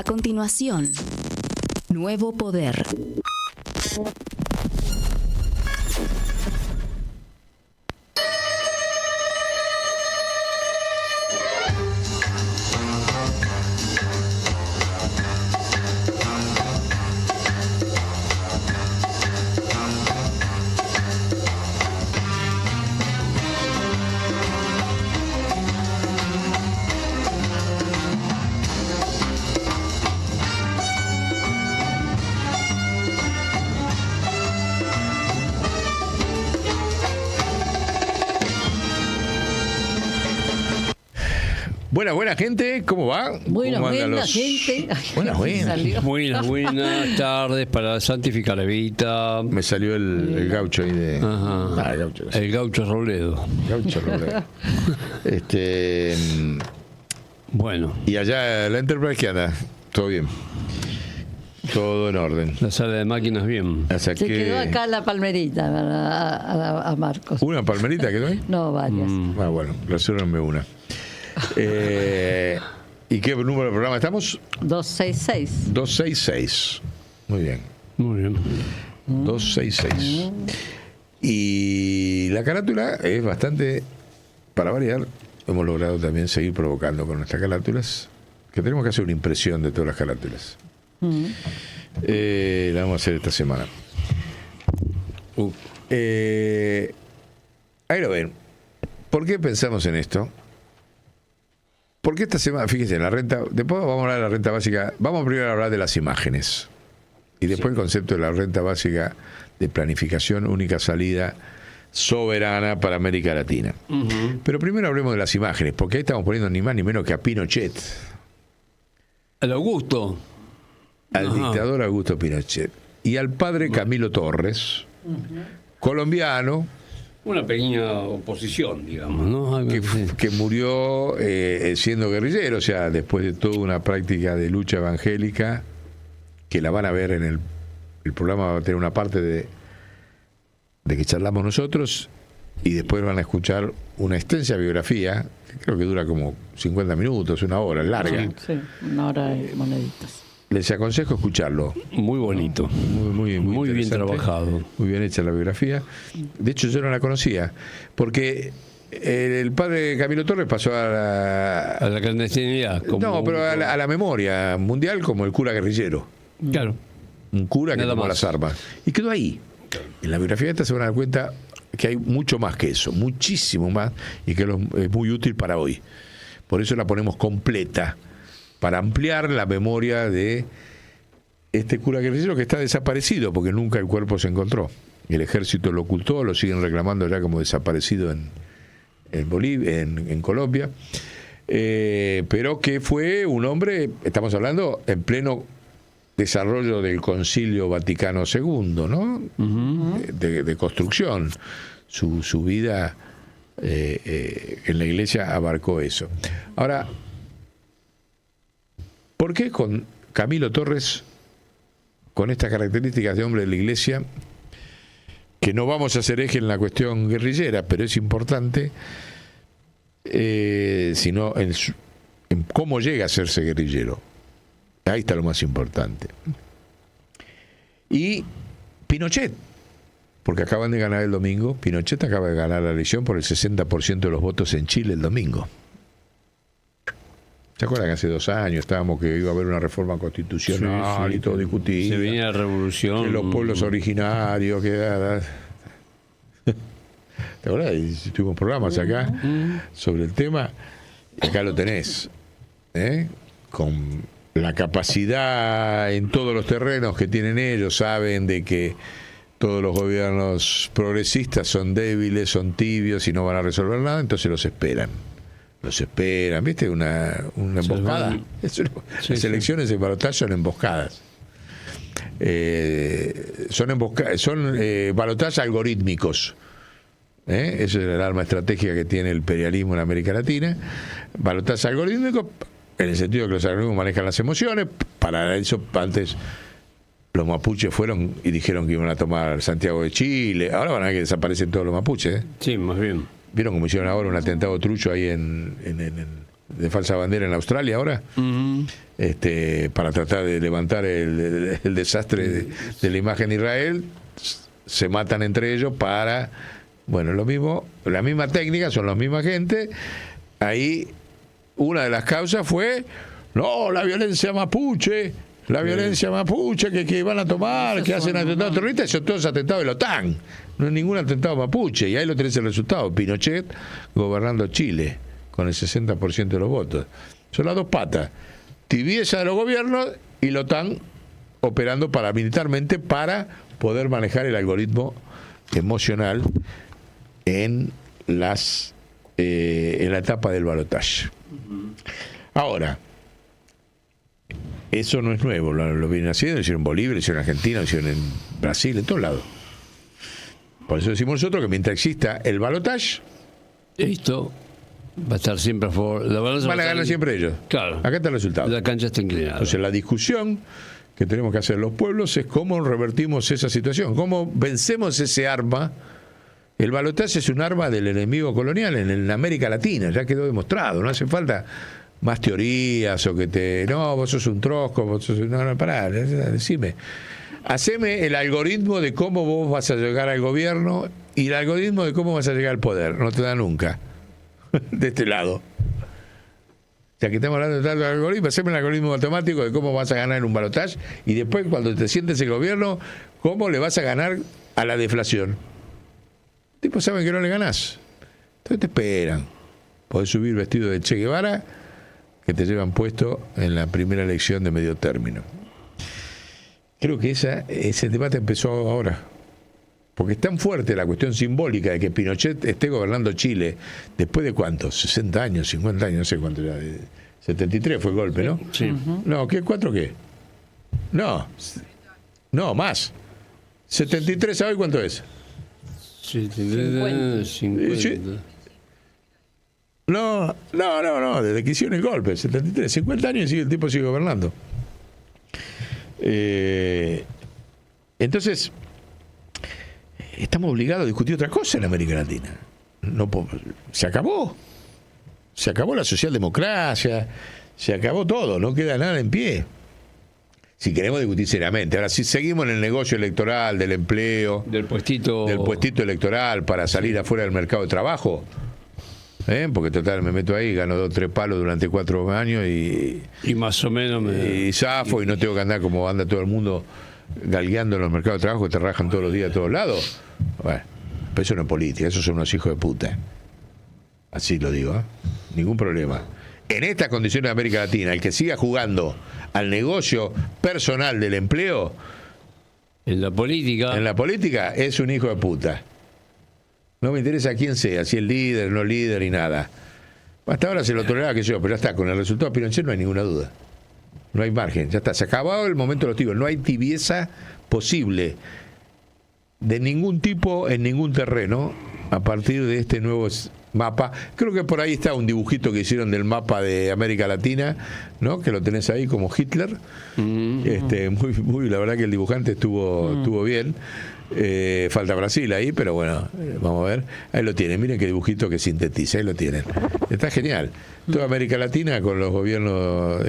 A continuación, Nuevo Poder. Buena gente, ¿cómo va? Buena los... gente. Buenas tardes para Santificar la Evita. Me salió el gaucho ahí de... Ajá. El gaucho Robledo. Gaucho Robledo. Bueno. Y allá la Enterprise, ¿qué anda? ¿Todo bien? Todo en orden. La sala de máquinas bien. O sea Se quedó acá la palmerita a Marcos. ¿Una palmerita quedó ahí? No, varias. Bueno, resérvenme una. ¿Y qué número de programa estamos? 266. 266. Muy bien. Muy bien. 266. Y la carátula es bastante, para variar, hemos logrado también seguir provocando con nuestras carátulas, que tenemos que hacer una impresión de todas las carátulas. La vamos a hacer esta semana. Ahí lo ven. ¿Por qué pensamos en esto? Porque esta semana, fíjense, la renta, después vamos a hablar de la renta básica, vamos primero a hablar de las imágenes y después el concepto de la renta básica de planificación, única salida soberana para América Latina. Pero primero hablemos de las imágenes, porque ahí estamos poniendo ni más ni menos que a Pinochet. Al Augusto. Al dictador Augusto Pinochet. Y al padre Camilo Torres, colombiano. Una pequeña oposición, digamos, ¿no? Que murió siendo guerrillero, o sea, después de toda una práctica de lucha evangélica, que la van a ver en el programa, va a tener una parte de que charlamos nosotros, y después van a escuchar una extensa biografía, que creo que dura como 50 minutos, una hora, larga. Sí, una hora y moneditas. Les aconsejo escucharlo. Muy bonito. Muy bien trabajado. Muy bien hecha la biografía. De hecho, yo no la conocía, porque el padre Camilo Torres pasó a la clandestinidad. Pero a la memoria mundial como el cura guerrillero. Claro. Un cura que tomó las armas. Y quedó ahí. En la biografía esta se van a dar cuenta que hay mucho más que eso, muchísimo más, y que es muy útil para hoy. Por eso la ponemos completa, para ampliar la memoria de este cura guerrillero que está desaparecido, porque nunca el cuerpo se encontró. El ejército lo ocultó, lo siguen reclamando ya como desaparecido en Bolivia, en Colombia, pero que fue un hombre, estamos hablando, en pleno desarrollo del Concilio Vaticano II, ¿no? De construcción. Su vida en la iglesia abarcó eso. Ahora, ¿por qué con Camilo Torres, con estas características de hombre de la iglesia, que no vamos a hacer eje en la cuestión guerrillera, pero es importante, sino en cómo llega a hacerse guerrillero? Ahí está lo más importante. Y Pinochet, porque acaban de ganar el domingo, Pinochet acaba de ganar la elección por el 60% de los votos en Chile el domingo. ¿Se acuerdan que hace 2 años estábamos que iba a haber una reforma constitucional y todo discutido? Se venía la revolución. Que los pueblos originarios, ¿te acuerdas? Tuvimos programas acá sobre el tema. Acá lo tenés, con la capacidad en todos los terrenos que tienen ellos, saben de que todos los gobiernos progresistas son débiles, son tibios y no van a resolver nada, entonces los esperan, ¿viste? Una emboscada. Las elecciones de balotaje son emboscadas. Son balotajes algorítmicos. Ese es el arma estratégica que tiene el imperialismo en América Latina. Balotaje algorítmico, en el sentido que los algoritmos manejan las emociones. Para eso, antes los mapuches fueron y dijeron que iban a tomar Santiago de Chile. Ahora van a ver que desaparecen todos los mapuches. Sí, más bien. ¿Vieron cómo hicieron ahora un atentado trucho ahí en de falsa bandera en Australia ahora, para tratar de levantar el desastre de la imagen de Israel. Se matan entre ellos para, bueno, lo mismo, la misma técnica, son la misma gente. Ahí una de las causas fue, no, la violencia mapuche, que van a tomar, que hacen atentados terroristas, son todos atentados de la OTAN, no hay ningún atentado mapuche, y ahí lo tenés el resultado, Pinochet gobernando Chile con el 60% de los votos. Son las dos patas, tibieza de los gobiernos y la OTAN operando paramilitarmente para poder manejar el algoritmo emocional en la etapa del balotaje. Ahora, eso no es nuevo, lo vienen haciendo, lo hicieron en Bolivia, lo hicieron en Argentina, lo hicieron en Brasil, en todos lados. Por eso decimos nosotros que mientras exista el balotaje, esto va a estar siempre a favor. Van a ganar siempre ellos. Claro. Acá está el resultado. La cancha está inclinada. Entonces la discusión que tenemos que hacer los pueblos es cómo revertimos esa situación, cómo vencemos ese arma. El balotaje es un arma del enemigo colonial en América Latina, ya quedó demostrado, no hace falta más teorías o que no, vos sos un trosco, vos sos no, pará, decime. Haceme el algoritmo de cómo vos vas a llegar al gobierno y el algoritmo de cómo vas a llegar al poder, no te da nunca. De este lado. Ya que estamos hablando de tanto algoritmo, haceme el algoritmo automático de cómo vas a ganar en un balotaje y después cuando te sientes el gobierno, cómo le vas a ganar a la deflación. Tipo saben que no le ganás. Entonces te esperan. Podés subir vestido de Che Guevara que te llevan puesto en la primera elección de medio término. Creo que ese debate empezó ahora. Porque es tan fuerte la cuestión simbólica de que Pinochet esté gobernando Chile después de ¿cuántos? 60 años, 50 años, no sé cuánto ya. 73 fue el golpe, ¿no? Sí. No, ¿qué? ¿4 qué? No, más. 73, ¿sabes cuánto es? 50. No, desde que hicieron el golpe, 73, 50 años y el tipo sigue gobernando. Entonces, estamos obligados a discutir otra cosa en América Latina. Se acabó la socialdemocracia, se acabó todo, no queda nada en pie. Si queremos discutir seriamente. Ahora, si seguimos en el negocio electoral, del empleo, del puestito electoral para salir afuera del mercado de trabajo, porque total me meto ahí, gano 2 o 3 palos durante 4 años y más o menos y zafo y no tengo que andar como anda todo el mundo galgueando en los mercados de trabajo que te rajan todos los días a todos lados. Bueno, pero eso no es política, esos son unos hijos de puta. Así lo digo, ningún problema. En estas condiciones de América Latina, el que siga jugando al negocio personal del empleo en la política es un hijo de puta. No me interesa quién sea, si es líder, no líder y nada. Hasta ahora se lo toleraba que yo, pero ya está, con el resultado de Pinochet no hay ninguna duda. No hay margen, ya está, se acabó el momento de los tibios, no hay tibieza posible de ningún tipo en ningún terreno a partir de este nuevo mapa. Creo que por ahí está un dibujito que hicieron del mapa de América Latina, ¿no? Que lo tenés ahí como Hitler. Muy, la verdad que el dibujante estuvo bien. Falta Brasil ahí, pero bueno, vamos a ver. Ahí lo tienen, miren qué dibujito que sintetiza, ahí lo tienen. Está genial. Toda América Latina con los gobiernos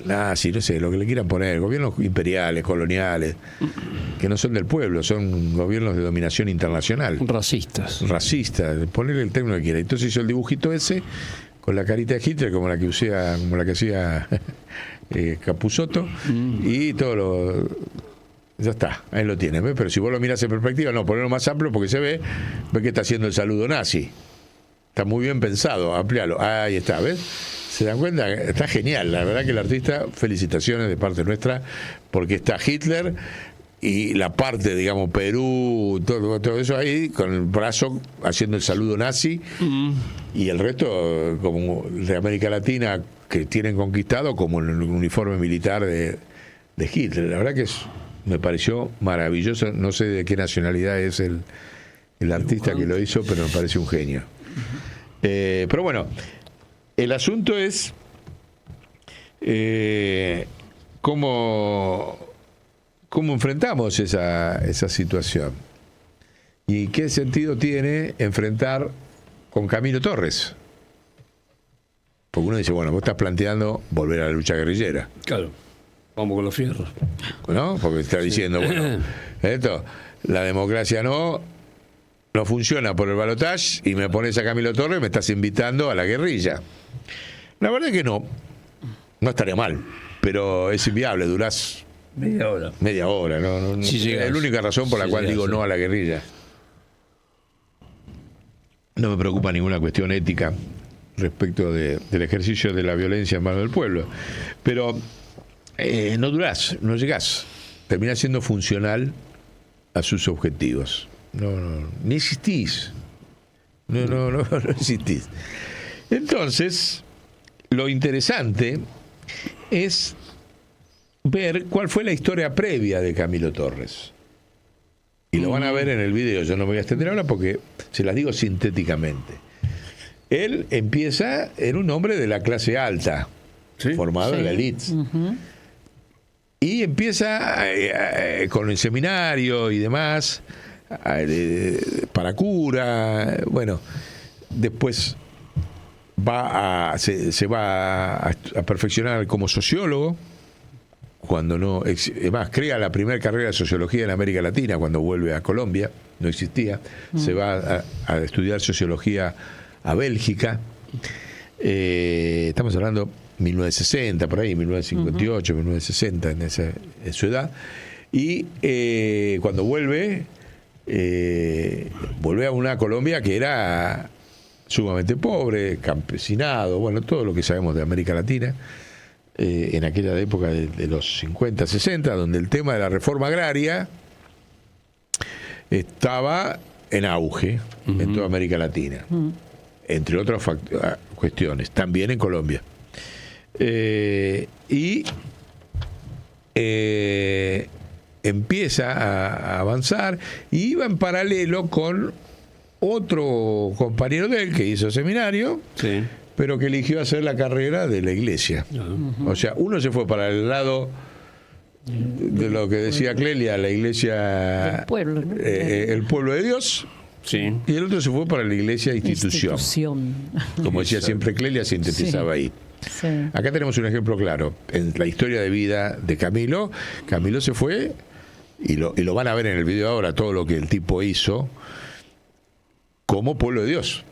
nazi, no sé, lo que le quieran poner, gobiernos imperiales, coloniales, que no son del pueblo, son gobiernos de dominación internacional. Racistas, ponerle el término que quiera. Entonces hizo el dibujito ese con la carita de Hitler, como la que hacía Capusotto, y todo lo... Ya está, ahí lo tienen, ¿ves? Pero si vos lo mirás en perspectiva, no, ponerlo más amplio porque ve que está haciendo el saludo nazi. Está muy bien pensado, amplialo. Ahí está, ¿ves? ¿Se dan cuenta? Está genial, la verdad que el artista, felicitaciones de parte nuestra, porque está Hitler y la parte, digamos, Perú, todo eso ahí, con el brazo haciendo el saludo nazi, y el resto, como de América Latina, que tienen conquistado como el uniforme militar de Hitler. La verdad que me pareció maravilloso, no sé de qué nacionalidad es el artista que lo hizo, pero me parece un genio. Pero bueno, el asunto es cómo enfrentamos esa situación y qué sentido tiene enfrentar con Camilo Torres, Porque uno dice, bueno, vos estás planteando volver a la lucha guerrillera. Claro. Vamos con los fierros. ¿No? Porque está diciendo, bueno, la democracia no funciona por el balotaje y me pones a Camilo Torres y me estás invitando a la guerrilla. La verdad es que no estaría mal, pero es inviable, durás Media hora. No, Sí, es la única razón por la cual digo no a la guerrilla. No me preocupa ninguna cuestión ética respecto del ejercicio de la violencia en mano del pueblo, pero no durás, no llegás, terminás siendo funcional a sus objetivos. Ni existís. No existís. Entonces, lo interesante es ver cuál fue la historia previa de Camilo Torres. Y lo van a ver en el video. Yo no me voy a extender ahora porque se las digo sintéticamente. Él empieza, era un hombre de la clase alta, formado en la élite. Y empieza con el seminario y demás, para cura. Bueno, después se va a perfeccionar como sociólogo. Además, crea la primera carrera de sociología en América Latina cuando vuelve a Colombia, no existía. Se va a estudiar sociología a Bélgica. Estamos hablando 1960, por ahí, 1958, 1960, en su edad. Y cuando vuelve a una Colombia que era sumamente pobre, campesinado, bueno, todo lo que sabemos de América Latina. En aquella época de los 50, 60, donde el tema de la reforma agraria estaba en auge en toda América Latina, entre otras cuestiones, también en Colombia. Y empieza a avanzar y iba en paralelo con otro compañero de él que hizo seminario, pero que eligió hacer la carrera de la iglesia. O sea, uno se fue para el lado de lo que decía Clelia, la iglesia, el pueblo, ¿no? El pueblo de Dios, y el otro se fue para la iglesia institución. Como decía siempre Clelia, sintetizaba ahí. Sí. Acá tenemos un ejemplo claro. En la historia de vida de Camilo se fue, y lo van a ver en el video ahora, todo lo que el tipo hizo como pueblo de Dios.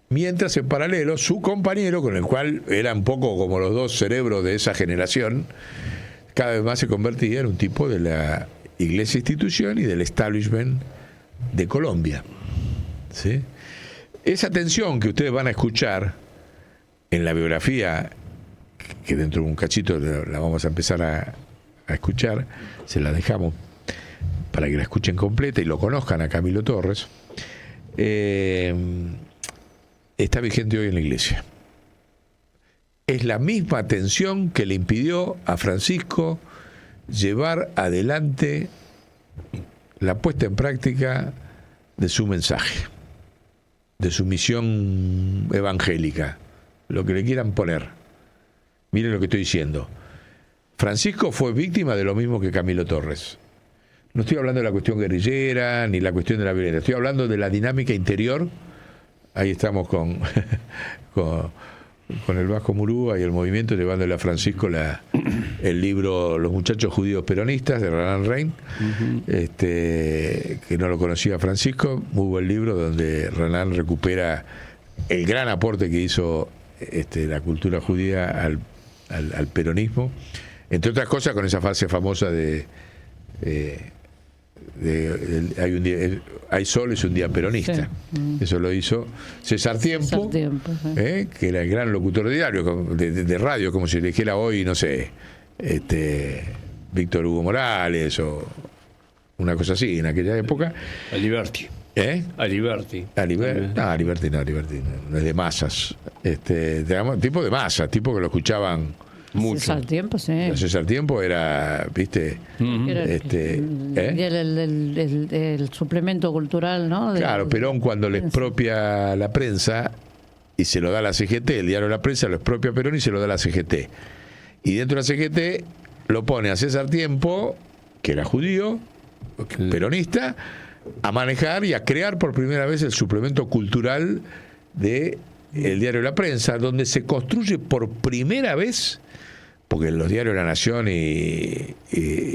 Mientras en paralelo su compañero, con el cual era un poco como los dos cerebros de esa generación, cada vez más se convertía en un tipo de la iglesia institución y del establishment de Colombia. ¿Sí? Esa tensión que ustedes van a escuchar en la biografía, que dentro de un cachito la vamos a empezar a escuchar, se la dejamos para que la escuchen completa y lo conozcan a Camilo Torres, está vigente hoy en la iglesia. Es la misma tensión que le impidió a Francisco llevar adelante la puesta en práctica de su mensaje, de su misión evangélica, lo que le quieran poner. Miren lo que estoy diciendo. Francisco fue víctima de lo mismo que Camilo Torres. No estoy hablando de la cuestión guerrillera ni la cuestión de la violencia, estoy hablando de la dinámica interior. Ahí estamos con el Vasco Murúa y el movimiento, llevándole a Francisco el libro Los muchachos judíos peronistas de Roland Rein, que no lo conocía Francisco, muy buen libro donde Roland recupera el gran aporte que hizo la cultura judía al peronismo, entre otras cosas con esa frase famosa de hay sol, es un día peronista. Eso lo hizo César Tiempo, que era el gran locutor de diario, de radio, como si le dijera hoy, no sé, Víctor Hugo Morales o una cosa así en aquella época. Aliberti. Aliberti no es de masas, tipo de masas, tipo que lo escuchaban mucho. César Tiempo, sí. César Tiempo era, ¿viste? El suplemento cultural, ¿no? Claro, Perón cuando le expropia la prensa y se lo da a la CGT, el diario de la prensa lo expropia a Perón y se lo da a la CGT. Y dentro de la CGT lo pone a César Tiempo, que era judío, peronista, a manejar y a crear por primera vez el suplemento cultural de el diario La Prensa, donde se construye por primera vez, porque los diarios La Nación y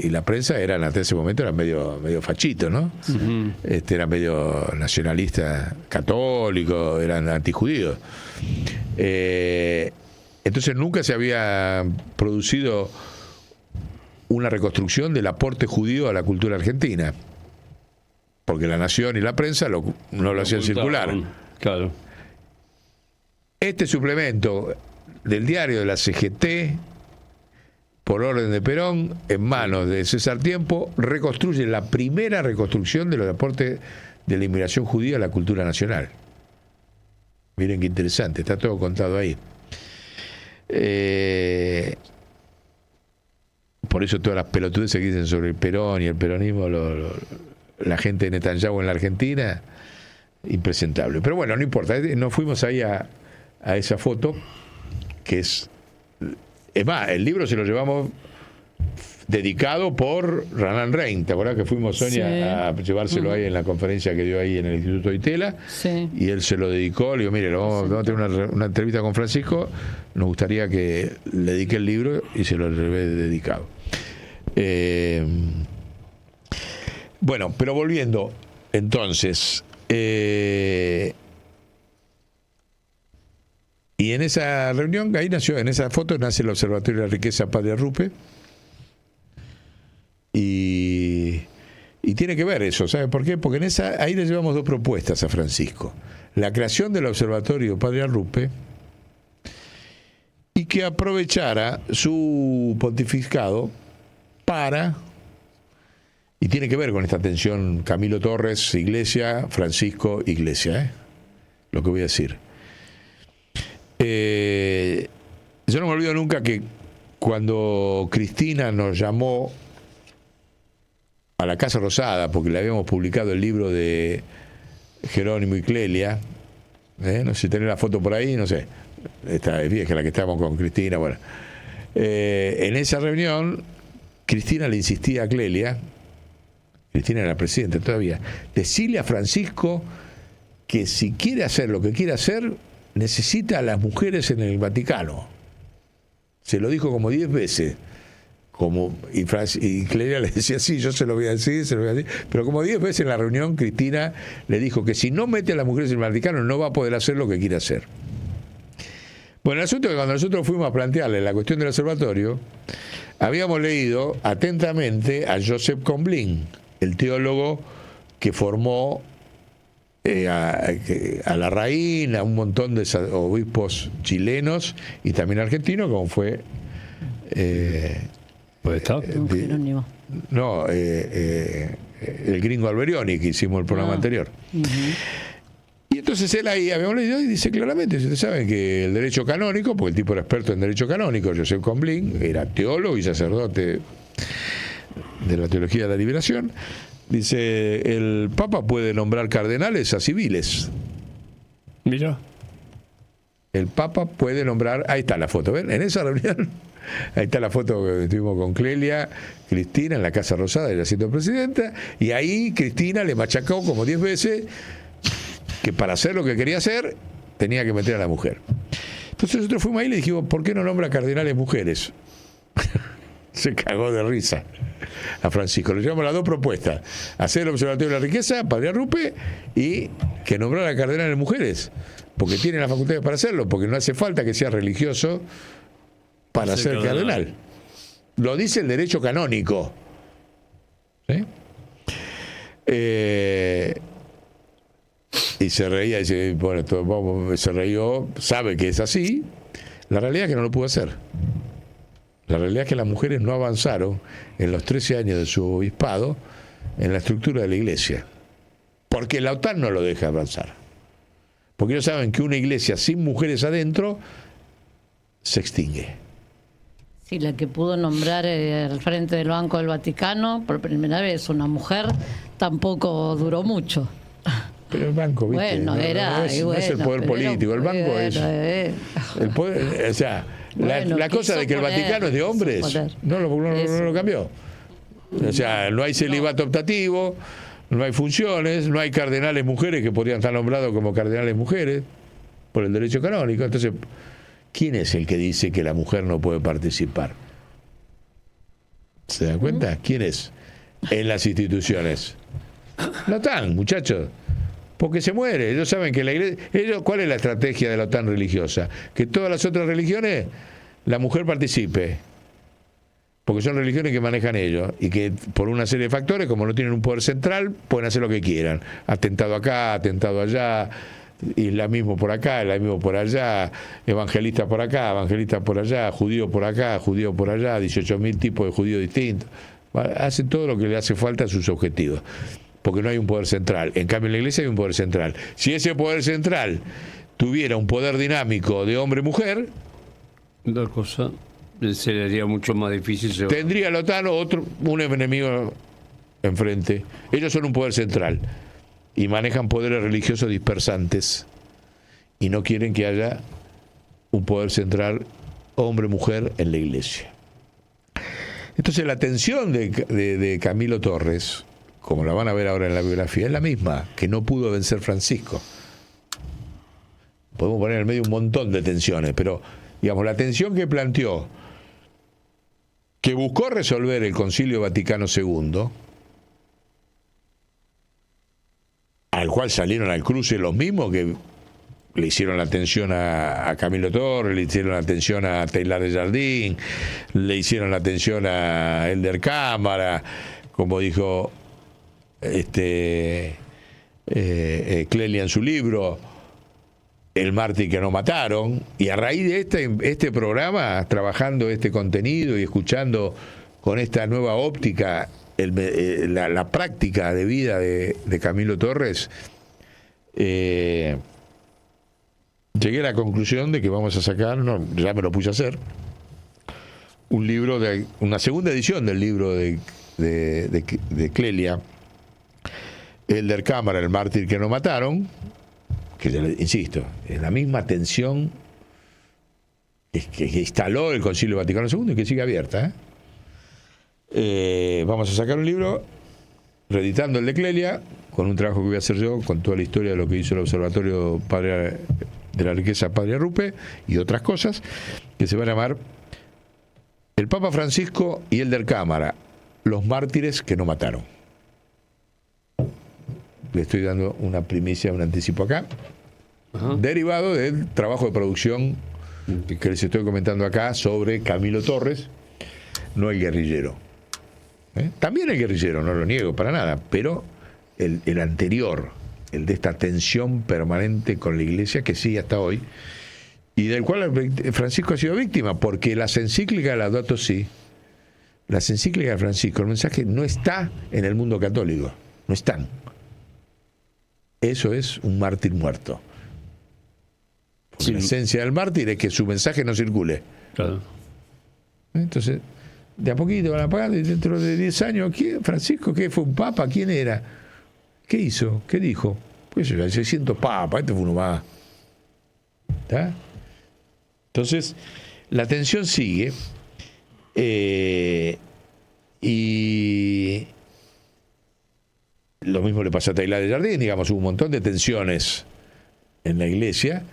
La Prensa eran hasta ese momento eran medio fachitos, ¿no? Ujú. Eran medio nacionalistas católicos, eran antijudíos. Entonces nunca se había producido una reconstrucción del aporte judío a la cultura argentina, porque La Nación y La Prensa no lo hacían circular. Claro. Este suplemento del diario de la CGT, por orden de Perón, en manos de César Tiempo, reconstruye la primera reconstrucción de los aportes de la inmigración judía a la cultura nacional. Miren qué interesante, está todo contado ahí. Por eso todas las pelotudeces que dicen sobre el Perón y el peronismo, la gente de Netanyahu en la Argentina, impresentable. Pero bueno, no importa, nos fuimos ahí a esa foto, que es más, el libro se lo llevamos dedicado por Ranán Rein. ¿Te acordás que fuimos, Sonia, a llevárselo ahí en la conferencia que dio ahí en el Instituto Itela? Sí. Y él se lo dedicó. Le digo, mire, vamos a tener una entrevista con Francisco, nos gustaría que le dedique el libro, y se lo llevé dedicado. Bueno, pero volviendo, entonces, y en esa reunión, ahí nació, en esa foto nace el Observatorio de la Riqueza Padre Arrupe, y tiene que ver eso, ¿sabe por qué? Porque ahí le llevamos dos propuestas a Francisco: la creación del Observatorio Padre Arrupe, y que aprovechara su pontificado para, y tiene que ver con esta tensión Camilo Torres, Iglesia, Francisco, Iglesia, lo que voy a decir. Yo no me olvido nunca que cuando Cristina nos llamó a la Casa Rosada, porque le habíamos publicado el libro de Jerónimo y Clelia, no sé si tenés la foto por ahí, no sé, esta es vieja, la que estábamos con Cristina, bueno. En esa reunión, Cristina le insistía a Clelia, Cristina era la presidenta todavía, decirle a Francisco que si quiere hacer lo que quiere hacer, necesita a las mujeres en el Vaticano. Se lo dijo como 10 veces. Y Clelia le decía, sí, yo se lo voy a decir, pero como 10 veces en la reunión, Cristina le dijo que si no mete a las mujeres en el Vaticano, no va a poder hacer lo que quiere hacer. Bueno, el asunto es que cuando nosotros fuimos a plantearle la cuestión del observatorio, habíamos leído atentamente a Joseph Comblin, el teólogo que formó a Larraín, a un montón de obispos chilenos y también argentinos, como fue ¿Puede estar? Jerónimo. no, el gringo Alberioni, que hicimos el programa anterior. Y entonces él ahí habíamos leído y dice claramente, ustedes saben que el derecho canónico, porque el tipo era experto en derecho canónico, Joseph Comblin, era teólogo y sacerdote de la teología de la liberación, dice, el Papa puede nombrar cardenales a civiles. Mira. El Papa puede nombrar, ahí está la foto, ¿ven? En esa reunión, ahí está la foto que estuvimos con Clelia, Cristina en la Casa Rosada, ella siendo presidenta, y ahí Cristina le machacó como 10 veces que para hacer lo que quería hacer tenía que meter a la mujer. Entonces nosotros fuimos ahí y le dijimos, ¿por qué no nombra cardenales mujeres? Se cagó de risa a Francisco. Le llevamos las dos propuestas: hacer el Observatorio de la Riqueza, Padre Arrupe, y que nombrara cardenales mujeres, porque tienen las facultades para hacerlo, porque no hace falta que sea religioso para ser cardenal. Lo dice el derecho canónico. ¿Sí? Y se reía, dice, bueno, se reíó, sabe que es así. La realidad es que no lo pudo hacer. La realidad es que las mujeres no avanzaron en los 13 años de su obispado en la estructura de la iglesia, porque la OTAN no lo deja avanzar, porque ellos saben que una iglesia sin mujeres adentro se extingue. Sí, la que pudo nombrar al frente del Banco del Vaticano por primera vez una mujer tampoco duró mucho. Pero el banco, ¿viste? Bueno, no es el poder político, el banco es el poder, o sea, bueno, la cosa de que el Vaticano es de hombres no lo cambió. O sea, no hay celibato optativo, no hay funciones, no hay cardenales mujeres que podrían estar nombrados como cardenales mujeres. por el derecho canónico. Entonces, ¿quién es el que dice que la mujer no puede participar? ¿Se dan cuenta? ¿Quién es? En las instituciones. La OTAN, muchachos. Porque se muere. Ellos saben que la iglesia... ¿Cuál es la estrategia de la OTAN religiosa? Que todas las otras religiones, la mujer participe. Porque son religiones que manejan ellos. Y que por una serie de factores, como no tienen un poder central, pueden hacer lo que quieran. Atentado acá, atentado allá, islamismo por acá, islamismo por allá, evangelista por acá, evangelista por allá, judío por acá, judío por allá, 18.000 tipos de judíos distintos. Hacen todo lo que le hace falta a sus objetivos. Porque no hay un poder central. En cambio, en la iglesia hay un poder central. Si ese poder central tuviera un poder dinámico de hombre-mujer, la cosa sería mucho más difícil. Tendría la OTAN un enemigo enfrente. Ellos son un poder central y manejan poderes religiosos dispersantes y no quieren que haya un poder central hombre-mujer en la iglesia. Entonces la tensión de Camilo Torres, como la van a ver ahora en la biografía, es la misma, que no pudo vencer Francisco. Podemos poner en el medio un montón de tensiones, pero digamos, la tensión que planteó, que buscó resolver el Concilio Vaticano II, al cual salieron al cruce los mismos que le hicieron la atención a Camilo Torres, le hicieron la atención a Taylor de Jardín, le hicieron la atención a Elder Cámara, como dijo Clelia en su libro, El mártir que no mataron. Y a raíz de este programa, trabajando este contenido y escuchando con esta nueva óptica la práctica de vida de Camilo Torres, llegué a la conclusión de que vamos a sacar, ya me lo puse a hacer, un libro, una segunda edición del libro de Clelia, Elder Cámara, El mártir que no mataron, que ya insisto, es la misma tensión que instaló el Concilio Vaticano II y que sigue abierta. Vamos a sacar un libro reeditando el de Clelia, con un trabajo que voy a hacer yo, con toda la historia de lo que hizo el Observatorio de la Riqueza Padre Arrupe y otras cosas, que se va a llamar El Papa Francisco y Elder Cámara, los mártires que no mataron. Le estoy dando una primicia, un anticipo acá, derivado del trabajo de producción que les estoy comentando acá sobre Camilo Torres, no el guerrillero. También el guerrillero, no lo niego para nada, pero el anterior, el de esta tensión permanente con la iglesia que sigue hasta hoy, y del cual Francisco ha sido víctima, porque las encíclicas de Laudato Si, las encíclicas de Francisco, el mensaje no está en el mundo católico, no están. Eso es un mártir muerto. Porque sí, la esencia del mártir es que su mensaje no circule. Claro. Entonces, de a poquito van apagando, y dentro de 10 años, ¿quién? ¿Francisco qué? ¿Fue un papa? ¿Quién era? ¿Qué hizo? ¿Qué dijo? Pues yo, 600 papas, este fue uno más. ¿Está? Entonces, la tensión sigue. Y lo mismo le pasó a Taylor de Jardín, digamos, hubo un montón de tensiones en la iglesia,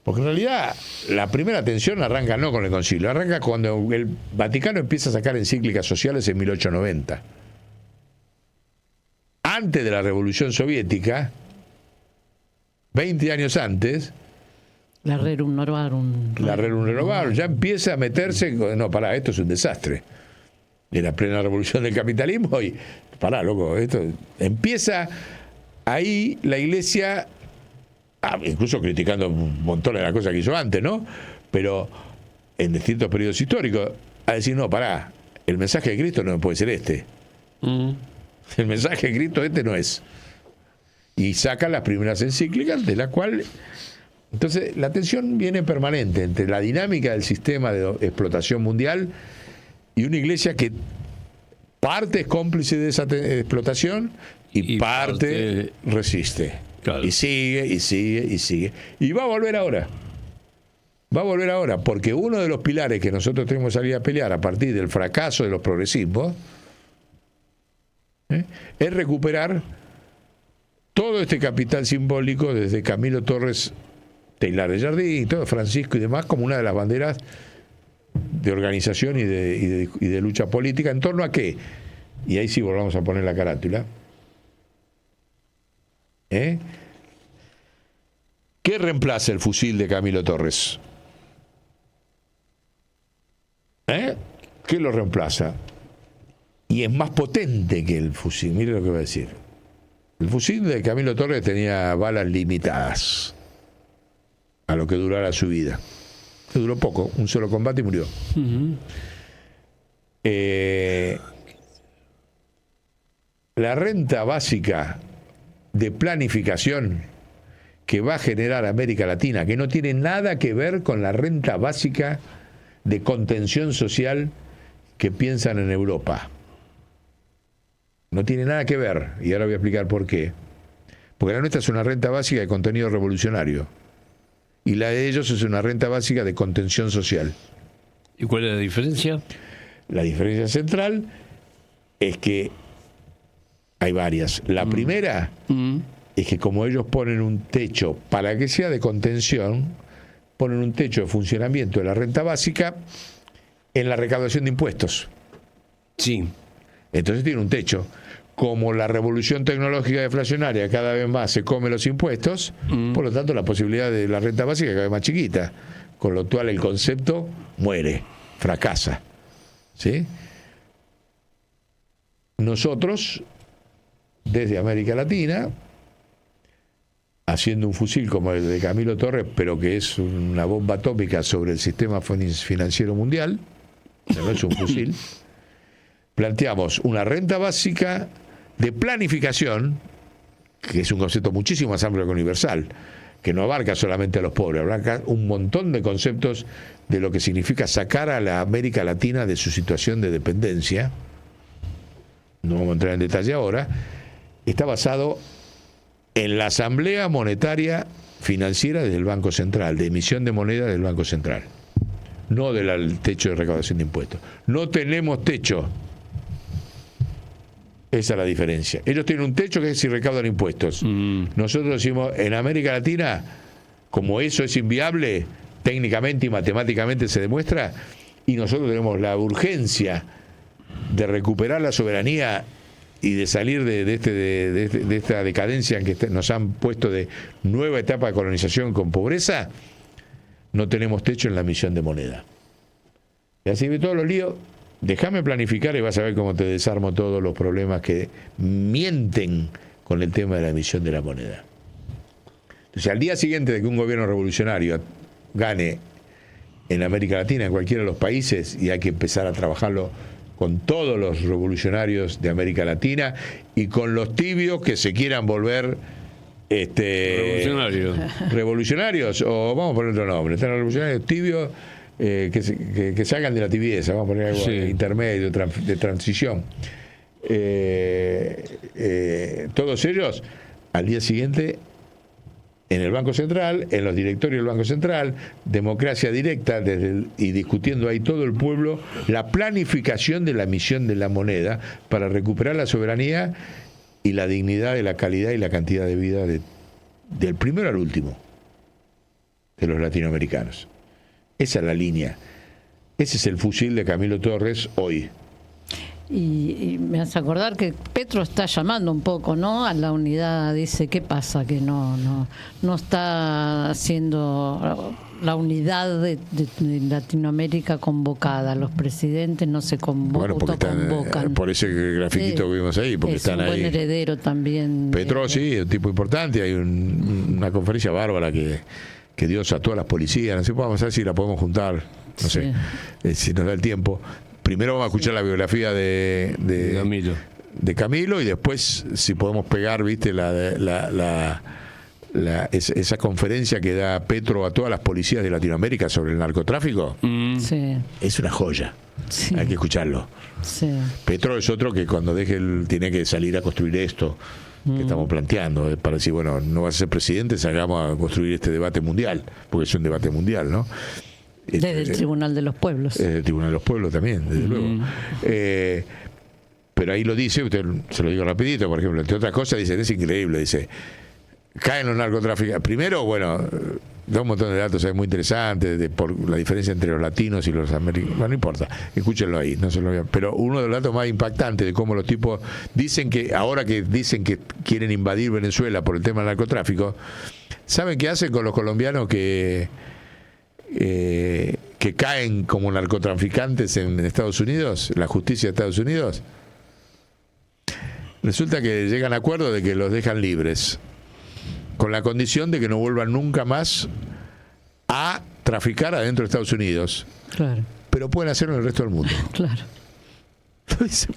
porque en realidad la primera tensión arranca no con el concilio, arranca cuando el Vaticano empieza a sacar encíclicas sociales en 1890. Antes de la Revolución Soviética, 20 años antes, la Rerum Novarum. La Rerum Novarum ya empieza a meterse, no, pará, esto es un desastre. De la plena revolución del capitalismo y, pará, loco, esto empieza ahí la iglesia, incluso criticando un montón de las cosas que hizo antes, ¿no? Pero en distintos periodos históricos, a decir, no, pará, el mensaje de Cristo no puede ser este. El mensaje de Cristo este no es. Y saca las primeras encíclicas, de la cual... Entonces, la tensión viene permanente entre la dinámica del sistema de explotación mundial y una iglesia que parte es cómplice de esa explotación y parte resiste. Claro. Y sigue, y sigue, y sigue. Y va a volver ahora. Va a volver ahora, porque uno de los pilares que nosotros tenemos que salir a pelear a partir del fracaso de los progresismos es recuperar todo este capital simbólico desde Camilo Torres Teilhard de Jardín, todo Francisco y demás, como una de las banderas de organización y de lucha política. ¿En torno a qué? Y ahí sí volvamos a poner la carátula. ¿Qué reemplaza el fusil de Camilo Torres? ¿Qué lo reemplaza? Y es más potente que el fusil. Mire lo que voy a decir. El fusil de Camilo Torres tenía balas limitadas a lo que durara su vida. Que duró poco, un solo combate y murió. La renta básica de planificación que va a generar América Latina, que no tiene nada que ver con la renta básica de contención social que piensan en Europa. No tiene nada que ver, y ahora voy a explicar por qué. Porque la nuestra es una renta básica de contenido revolucionario, y la de ellos es una renta básica de contención social. ¿Y cuál es la diferencia? La diferencia central es que hay varias. La primera es que como ellos ponen un techo, para que sea de contención, ponen un techo de funcionamiento de la renta básica en la recaudación de impuestos. Sí. Entonces tiene un techo. Como la revolución tecnológica deflacionaria cada vez más se come los impuestos, por lo tanto la posibilidad de la renta básica es cada vez más chiquita, con lo cual el concepto muere, fracasa. ¿Sí? Nosotros, desde América Latina, haciendo un fusil como el de Camilo Torres, pero que es una bomba atómica sobre el sistema financiero mundial, no es un fusil, planteamos una renta básica de planificación, que es un concepto muchísimo más amplio que universal, que no abarca solamente a los pobres, abarca un montón de conceptos de lo que significa sacar a la América Latina de su situación de dependencia. No vamos a entrar en detalle ahora. Está basado en la asamblea monetaria financiera del Banco Central, de emisión de moneda del Banco Central, no del techo de recaudación de impuestos. No tenemos techo. Esa es la diferencia. Ellos tienen un techo que es si recaudan impuestos. Nosotros decimos, en América Latina, como eso es inviable, técnicamente y matemáticamente se demuestra, y nosotros tenemos la urgencia de recuperar la soberanía y de salir de esta decadencia en que nos han puesto de nueva etapa de colonización con pobreza, no tenemos techo en la emisión de moneda. Y así ve todos los líos. Déjame planificar y vas a ver cómo te desarmo todos los problemas que mienten con el tema de la emisión de la moneda. Entonces, al día siguiente de que un gobierno revolucionario gane en América Latina, en cualquiera de los países, y hay que empezar a trabajarlo con todos los revolucionarios de América Latina y con los tibios que se quieran volver revolucionarios, o vamos a poner otro nombre, están los revolucionarios tibios, que salgan de la tibieza, vamos a poner algo intermedio, de transición. Todos ellos, al día siguiente, en el Banco Central, en los directorios del Banco Central, democracia directa, y discutiendo ahí todo el pueblo, la planificación de la emisión de la moneda para recuperar la soberanía y la dignidad de la calidad y la cantidad de vida del primero al último de los latinoamericanos. Esa es la línea. Ese es el fusil de Camilo Torres hoy. Y me hace acordar que Petro está llamando un poco, ¿no?, a la unidad. Dice, ¿qué pasa? Que no está haciendo la unidad de Latinoamérica convocada. Los presidentes no se autoconvocan. Por ese grafiquito que vimos ahí, porque están ahí. Es un buen heredero también. Petro, sí, un tipo importante. Hay una conferencia bárbara que Dios a todas las policías. No sé, vamos a ver si la podemos juntar. No sé, si nos da el tiempo. Primero vamos a escuchar la biografía de Camilo, y después si podemos pegar, viste, esa conferencia que da Petro a todas las policías de Latinoamérica sobre el narcotráfico. Es una joya. Hay que escucharlo. Petro es otro que cuando tiene que salir a construir esto que estamos planteando, para decir, bueno, no vas a ser presidente, salgamos a construir este debate mundial, porque es un debate mundial, ¿no? Desde el Tribunal de los Pueblos. Desde el Tribunal de los Pueblos también, desde luego. Pero ahí lo dice, usted se lo digo rapidito, por ejemplo, entre otras cosas, dice, es increíble, dice, caen los narcotraficantes. Primero, bueno, da un montón de datos ahí muy interesantes por la diferencia entre los latinos y los americanos. Bueno, no importa, escúchenlo ahí, no se lo vean. Pero uno de los datos más impactantes de cómo los tipos dicen que, ahora que dicen que quieren invadir Venezuela por el tema del narcotráfico, ¿saben qué hacen con los colombianos que caen como narcotraficantes en Estados Unidos, la justicia de Estados Unidos? Resulta que llegan a acuerdo de que los dejan libres, con la condición de que no vuelvan nunca más a traficar adentro de Estados Unidos. Claro. Pero pueden hacerlo en el resto del mundo. Claro.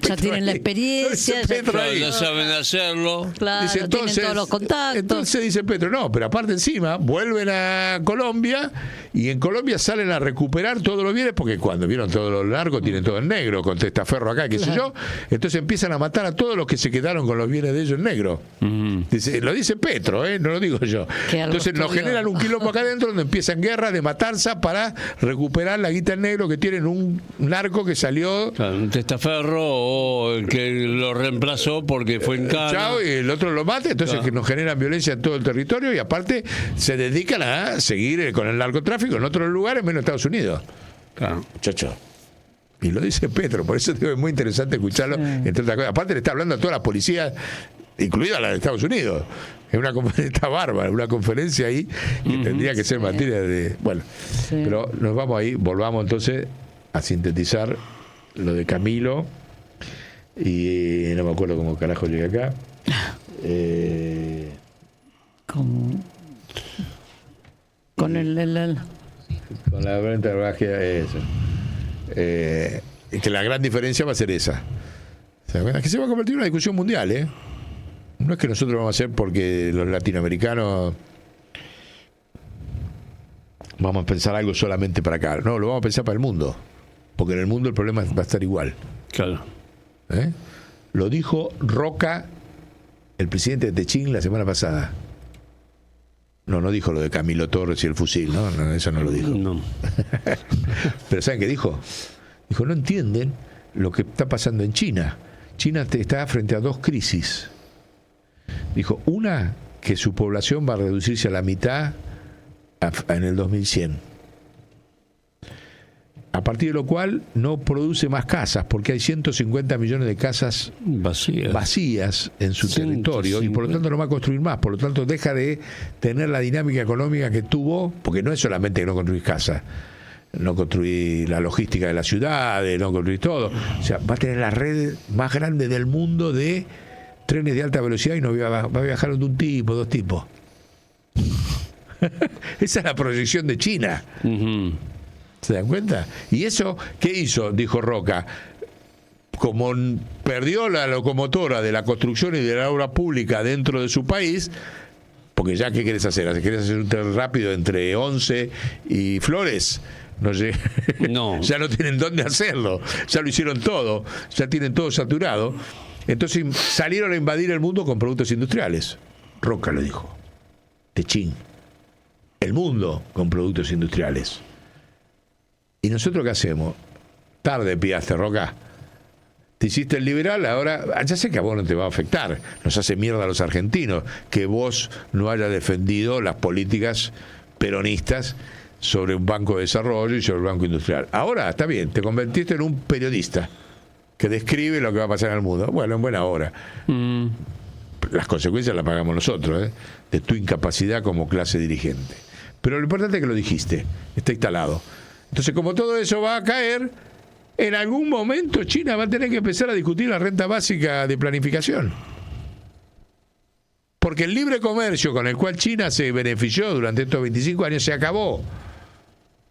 Ya tienen la experiencia, ya saben hacerlo. Claro, dice, entonces, tienen todos los contactos. Entonces dice Petro, no, pero aparte encima vuelven a Colombia y en Colombia salen a recuperar todos los bienes, porque cuando vieron todos los largos tienen todo en negro, con testaferro acá, qué sé yo, entonces empiezan a matar a todos los que se quedaron con los bienes de ellos en negro. Dice, lo dice Petro, no lo digo yo. Entonces nos generan un quilombo acá adentro donde empiezan guerras de matanza para recuperar la guita en negro que tienen un narco que salió. Claro, un testaferro o el que lo reemplazó porque fue en cana. Chao, y el otro lo mata, entonces que nos generan violencia en todo el territorio y aparte se dedican a seguir con el narcotráfico en otros lugares menos Estados Unidos. Claro. Muchacho. Y lo dice Petro, por eso digo, es muy interesante escucharlo, entre otras cosas. Aparte le está hablando a todas las policías, incluida la de Estados Unidos. Es una conferencia bárbara, una conferencia ahí que tendría que ser materia de... Bueno, pero nos vamos ahí, volvamos entonces a sintetizar lo de Camilo, y no me acuerdo cómo carajo llegué acá. Con el con la venta de bagaje, eso. Que la gran diferencia va a ser esa. Es que se va a convertir en una discusión mundial, ¿eh? No es que nosotros vamos a hacer porque los latinoamericanos vamos a pensar algo solamente para acá. No, lo vamos a pensar para el mundo. Porque en el mundo el problema va a estar igual. Claro. Lo dijo Roca, el presidente de Techín, la semana pasada. No dijo lo de Camilo Torres y el fusil, no, eso no lo dijo. No. Pero ¿saben qué dijo? Dijo, no entienden lo que está pasando en China. China está frente a dos crisis. Dijo, una, que su población va a reducirse a la mitad en el 2100. A partir de lo cual no produce más casas, porque hay 150 millones de casas vacías en su territorio y por lo tanto no va a construir más, por lo tanto deja de tener la dinámica económica que tuvo, porque no es solamente que no construís casas, no construir la logística de las ciudades, no construir todo, o sea, va a tener la red más grande del mundo de trenes de alta velocidad y no va a viajar de un tipo, dos tipos. Esa es la proyección de China. ¿Se dan cuenta? Y eso, ¿qué hizo? Dijo Roca. Como perdió la locomotora de la construcción y de la obra pública dentro de su país, porque ya, ¿qué querés hacer? ¿Querés hacer un tren rápido entre 11 y Flores? No. Ya no tienen dónde hacerlo. Ya lo hicieron todo. Ya tienen todo saturado. Entonces salieron a invadir el mundo con productos industriales. Roca lo dijo. Techín. El mundo con productos industriales. ¿Y nosotros qué hacemos? Tarde piaste, Roca. Te hiciste el liberal, ahora ya sé que a vos no te va a afectar. Nos hace mierda a los argentinos que vos no hayas defendido las políticas peronistas sobre un banco de desarrollo y sobre el banco industrial. Ahora, está bien, te convertiste en un periodista que describe lo que va a pasar en el mundo. Bueno, en buena hora. Las consecuencias las pagamos nosotros, de tu incapacidad como clase dirigente. Pero lo importante es que lo dijiste, está instalado. Entonces, como todo eso va a caer, en algún momento China va a tener que empezar a discutir la renta básica de planificación. Porque el libre comercio con el cual China se benefició durante estos 25 años se acabó.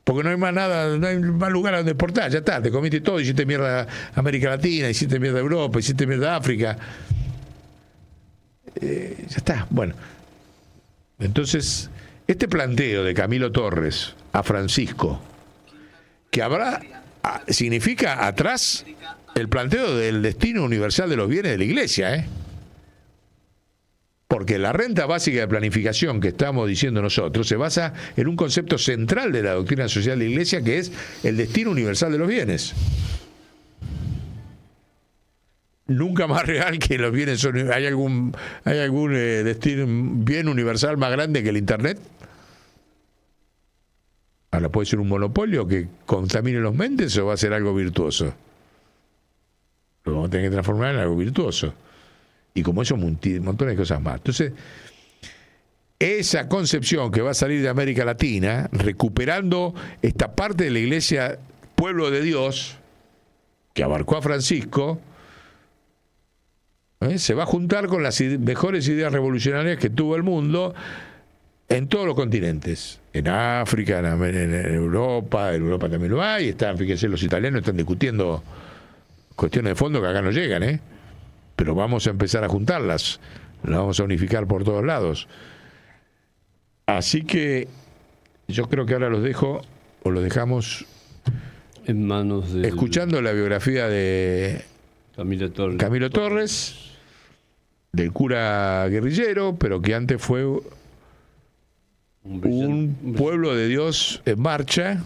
Porque no hay más nada, no hay más lugar a donde exportar, ya está, te comiste todo, hiciste mierda a América Latina, hiciste mierda a Europa, hiciste mierda a África. Ya está, bueno. Entonces, este planteo de Camilo Torres a Francisco, que significa atrás el planteo del destino universal de los bienes de la Iglesia, porque la renta básica de planificación que estamos diciendo nosotros se basa en un concepto central de la doctrina social de la Iglesia, que es el destino universal de los bienes. nunca más real que los bienes son. ¿Hay algún destino, bien universal más grande que el Internet? Ahora, ¿puede ser un monopolio que contamine los mentes o va a ser algo virtuoso? Lo vamos a tener que transformar en algo virtuoso. Y como eso, un montón de cosas más. Entonces, esa concepción que va a salir de América Latina, recuperando esta parte de la iglesia pueblo de Dios, que abarcó a Francisco, se va a juntar con las mejores ideas revolucionarias que tuvo el mundo en todos los continentes. En África, en Europa también lo hay. Fíjense, los italianos están discutiendo cuestiones de fondo que acá no llegan, pero vamos a empezar a juntarlas, las vamos a unificar por todos lados. Así que yo creo que ahora los dejo, o los dejamos en manos de escuchando la biografía de Camilo Torres, del cura guerrillero, pero que antes fue un pueblo de Dios en marcha,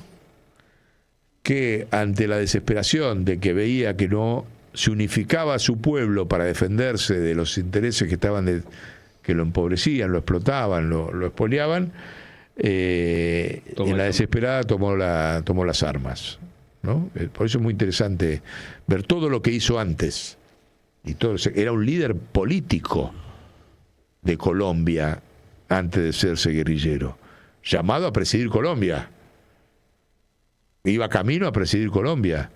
que ante la desesperación de que veía que no se unificaba a su pueblo para defenderse de los intereses que estaban que lo empobrecían, lo explotaban, lo expoliaban, en la desesperada tomó las armas, ¿no? Por eso es muy interesante ver todo lo que hizo antes. Y era un líder político de Colombia antes de serse guerrillero, llamado a presidir Colombia. Iba camino a presidir Colombia.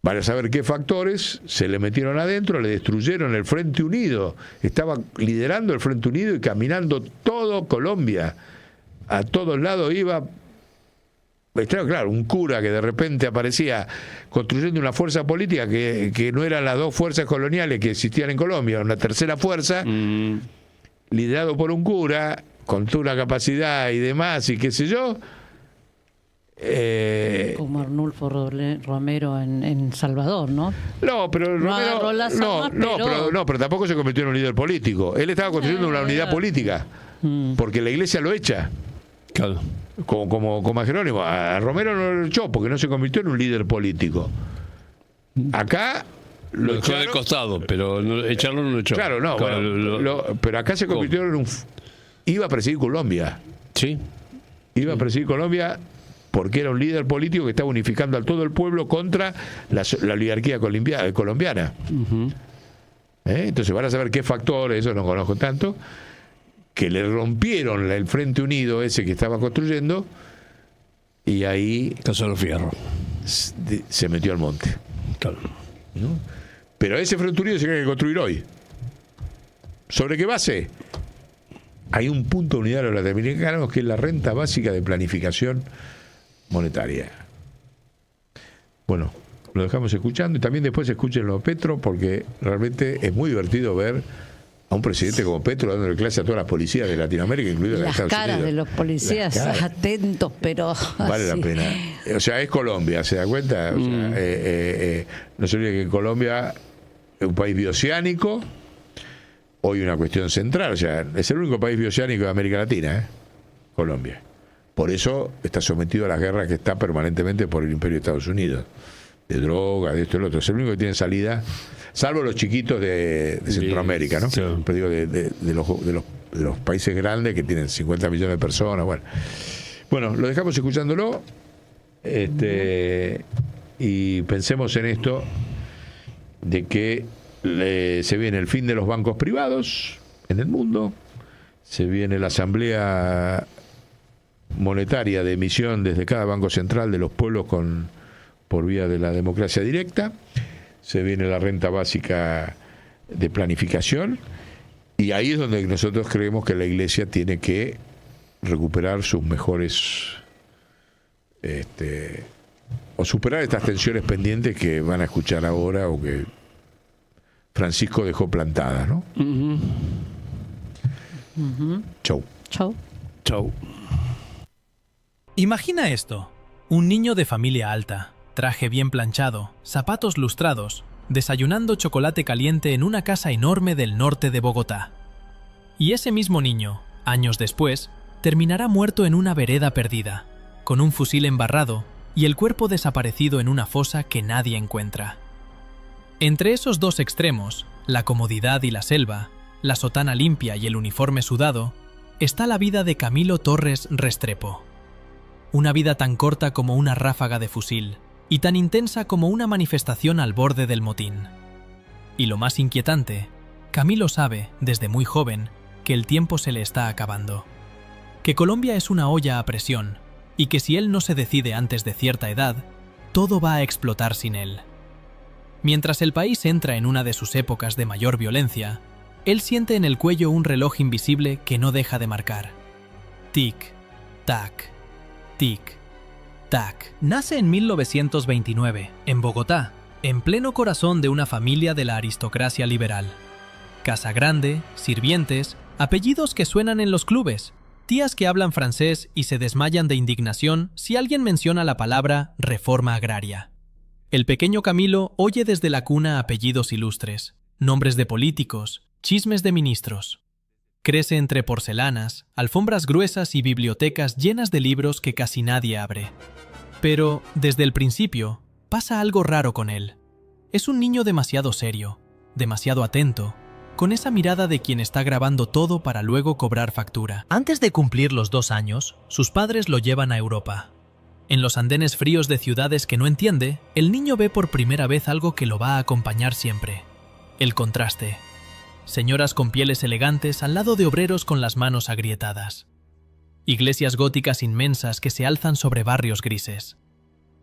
Van a saber qué factores se le metieron adentro, le destruyeron el Frente Unido. Estaba liderando el Frente Unido y caminando todo Colombia. A todos lados iba. Claro, un cura que de repente aparecía construyendo una fuerza política que no eran las dos fuerzas coloniales que existían en Colombia, una tercera fuerza, liderado por un cura, con toda una capacidad y demás, y qué sé yo. Como Arnulfo Romero en Salvador, ¿no? No, pero Romero pero tampoco se convirtió en un líder político. Él estaba construyendo una unidad política, porque la iglesia lo echa. Claro. Como a Jerónimo. A Romero no lo echó porque no se convirtió en un líder político. Acá lo echó de costado, pero echarlo no lo echó. Claro, no. Pero acá se convirtió en iba a presidir Colombia. Sí. Iba a presidir Colombia porque era un líder político que estaba unificando a todo el pueblo contra la oligarquía colombiana. Entonces van a saber qué factores, eso no conozco tanto, que le rompieron el Frente Unido ese que estaba construyendo, y ahí Casero Fierro se metió al monte. Claro. ¿No? Pero ese Frente Unido se tiene que construir hoy. ¿Sobre qué base? Hay un punto de unidad de los latinoamericanos que es la renta básica de planificación monetaria. Bueno, lo dejamos escuchando y también después escúchenlo a Petro, porque realmente es muy divertido ver a un presidente como Petro dándole clase a todas las policías de Latinoamérica, incluido las Estados caras Unidos. de los policías atentos, pero vale la pena. O sea, es Colombia, ¿se da cuenta? O sea, no se olvide que Colombia es un país bioceánico, hoy una cuestión central, o sea, es el único país bioceánico de América Latina, Colombia. Por eso está sometido a las guerras que está permanentemente por el imperio de Estados Unidos, de droga, de esto y lo otro. Es el único que tiene salida, salvo los chiquitos de Centroamérica, ¿no? Sí. Pero digo, de los países grandes que tienen 50 millones de personas. Bueno, lo dejamos escuchándolo, y pensemos en esto, de que se viene el fin de los bancos privados en el mundo, se viene la asamblea monetaria de emisión desde cada banco central de los pueblos por vía de la democracia directa, se viene la renta básica de planificación, y ahí es donde nosotros creemos que la iglesia tiene que recuperar sus mejores o superar estas tensiones pendientes que van a escuchar ahora o que Francisco dejó plantadas, ¿no? Chau. Imagina esto: un niño de familia alta, traje bien planchado, zapatos lustrados, desayunando chocolate caliente en una casa enorme del norte de Bogotá. Y ese mismo niño, años después, terminará muerto en una vereda perdida, con un fusil embarrado y el cuerpo desaparecido en una fosa que nadie encuentra. Entre esos dos extremos, la comodidad y la selva, la sotana limpia y el uniforme sudado, está la vida de Camilo Torres Restrepo. Una vida tan corta como una ráfaga de fusil y tan intensa como una manifestación al borde del motín. Y lo más inquietante, Camilo sabe, desde muy joven, que el tiempo se le está acabando. Que Colombia es una olla a presión y que si él no se decide antes de cierta edad, todo va a explotar sin él. Mientras el país entra en una de sus épocas de mayor violencia, él siente en el cuello un reloj invisible que no deja de marcar. Tic, tac, tic, tac. Nace en 1929, en Bogotá, en pleno corazón de una familia de la aristocracia liberal. Casa grande, sirvientes, apellidos que suenan en los clubes, tías que hablan francés y se desmayan de indignación si alguien menciona la palabra reforma agraria. El pequeño Camilo oye desde la cuna apellidos ilustres, nombres de políticos, chismes de ministros. Crece entre porcelanas, alfombras gruesas y bibliotecas llenas de libros que casi nadie abre. Pero, desde el principio, pasa algo raro con él. Es un niño demasiado serio, demasiado atento, con esa mirada de quien está grabando todo para luego cobrar factura. Antes de cumplir los 2 años, sus padres lo llevan a Europa. En los andenes fríos de ciudades que no entiende, el niño ve por primera vez algo que lo va a acompañar siempre: el contraste. Señoras con pieles elegantes al lado de obreros con las manos agrietadas. Iglesias góticas inmensas que se alzan sobre barrios grises.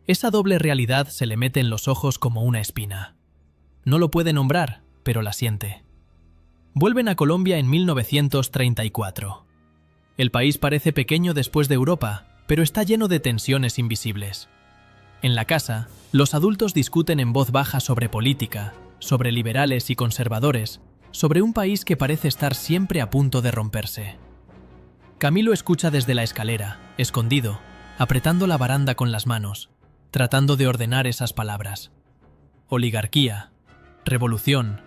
Esa doble realidad se le mete en los ojos como una espina. No lo puede nombrar, pero la siente. Vuelven a Colombia en 1934. El país parece pequeño después de Europa, pero está lleno de tensiones invisibles. En la casa, los adultos discuten en voz baja sobre política, sobre liberales y conservadores, sobre un país que parece estar siempre a punto de romperse. Camilo escucha desde la escalera, escondido, apretando la baranda con las manos, tratando de ordenar esas palabras. Oligarquía, revolución,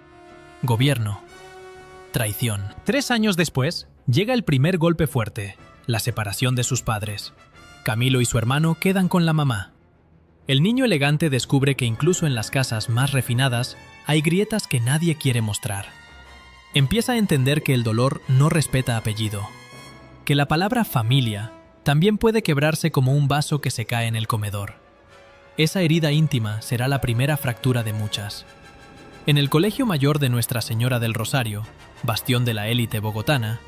gobierno, traición. 3 años después, llega el primer golpe fuerte, la separación de sus padres. Camilo y su hermano quedan con la mamá. El niño elegante descubre que incluso en las casas más refinadas hay grietas que nadie quiere mostrar. Empieza a entender que el dolor no respeta apellido, que la palabra familia también puede quebrarse como un vaso que se cae en el comedor. Esa herida íntima será la primera fractura de muchas. En el Colegio Mayor de Nuestra Señora del Rosario, bastión de la élite bogotana,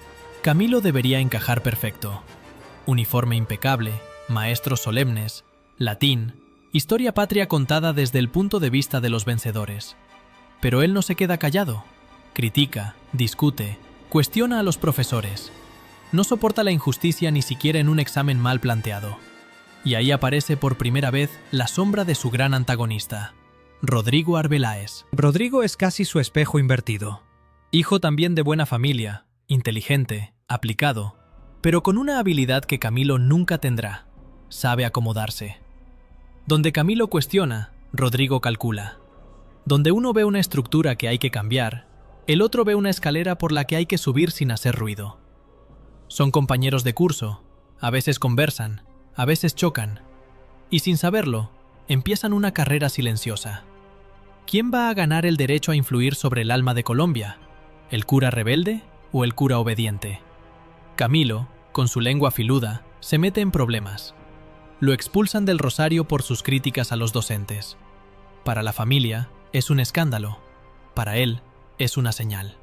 Camilo debería encajar perfecto. Uniforme impecable, maestros solemnes, latín, historia patria contada desde el punto de vista de los vencedores. Pero él no se queda callado. Critica, discute, cuestiona a los profesores. No soporta la injusticia ni siquiera en un examen mal planteado. Y ahí aparece por primera vez la sombra de su gran antagonista, Rodrigo Arbeláez. Rodrigo es casi su espejo invertido. Hijo también de buena familia, inteligente, aplicado, pero con una habilidad que Camilo nunca tendrá: sabe acomodarse. Donde Camilo cuestiona, Rodrigo calcula. Donde uno ve una estructura que hay que cambiar, el otro ve una escalera por la que hay que subir sin hacer ruido. Son compañeros de curso, a veces conversan, a veces chocan, y sin saberlo, empiezan una carrera silenciosa. ¿Quién va a ganar el derecho a influir sobre el alma de Colombia? ¿El cura rebelde o el cura obediente? Camilo, con su lengua filuda, se mete en problemas. Lo expulsan del Rosario por sus críticas a los docentes. Para la familia, es un escándalo. Para él, es una señal.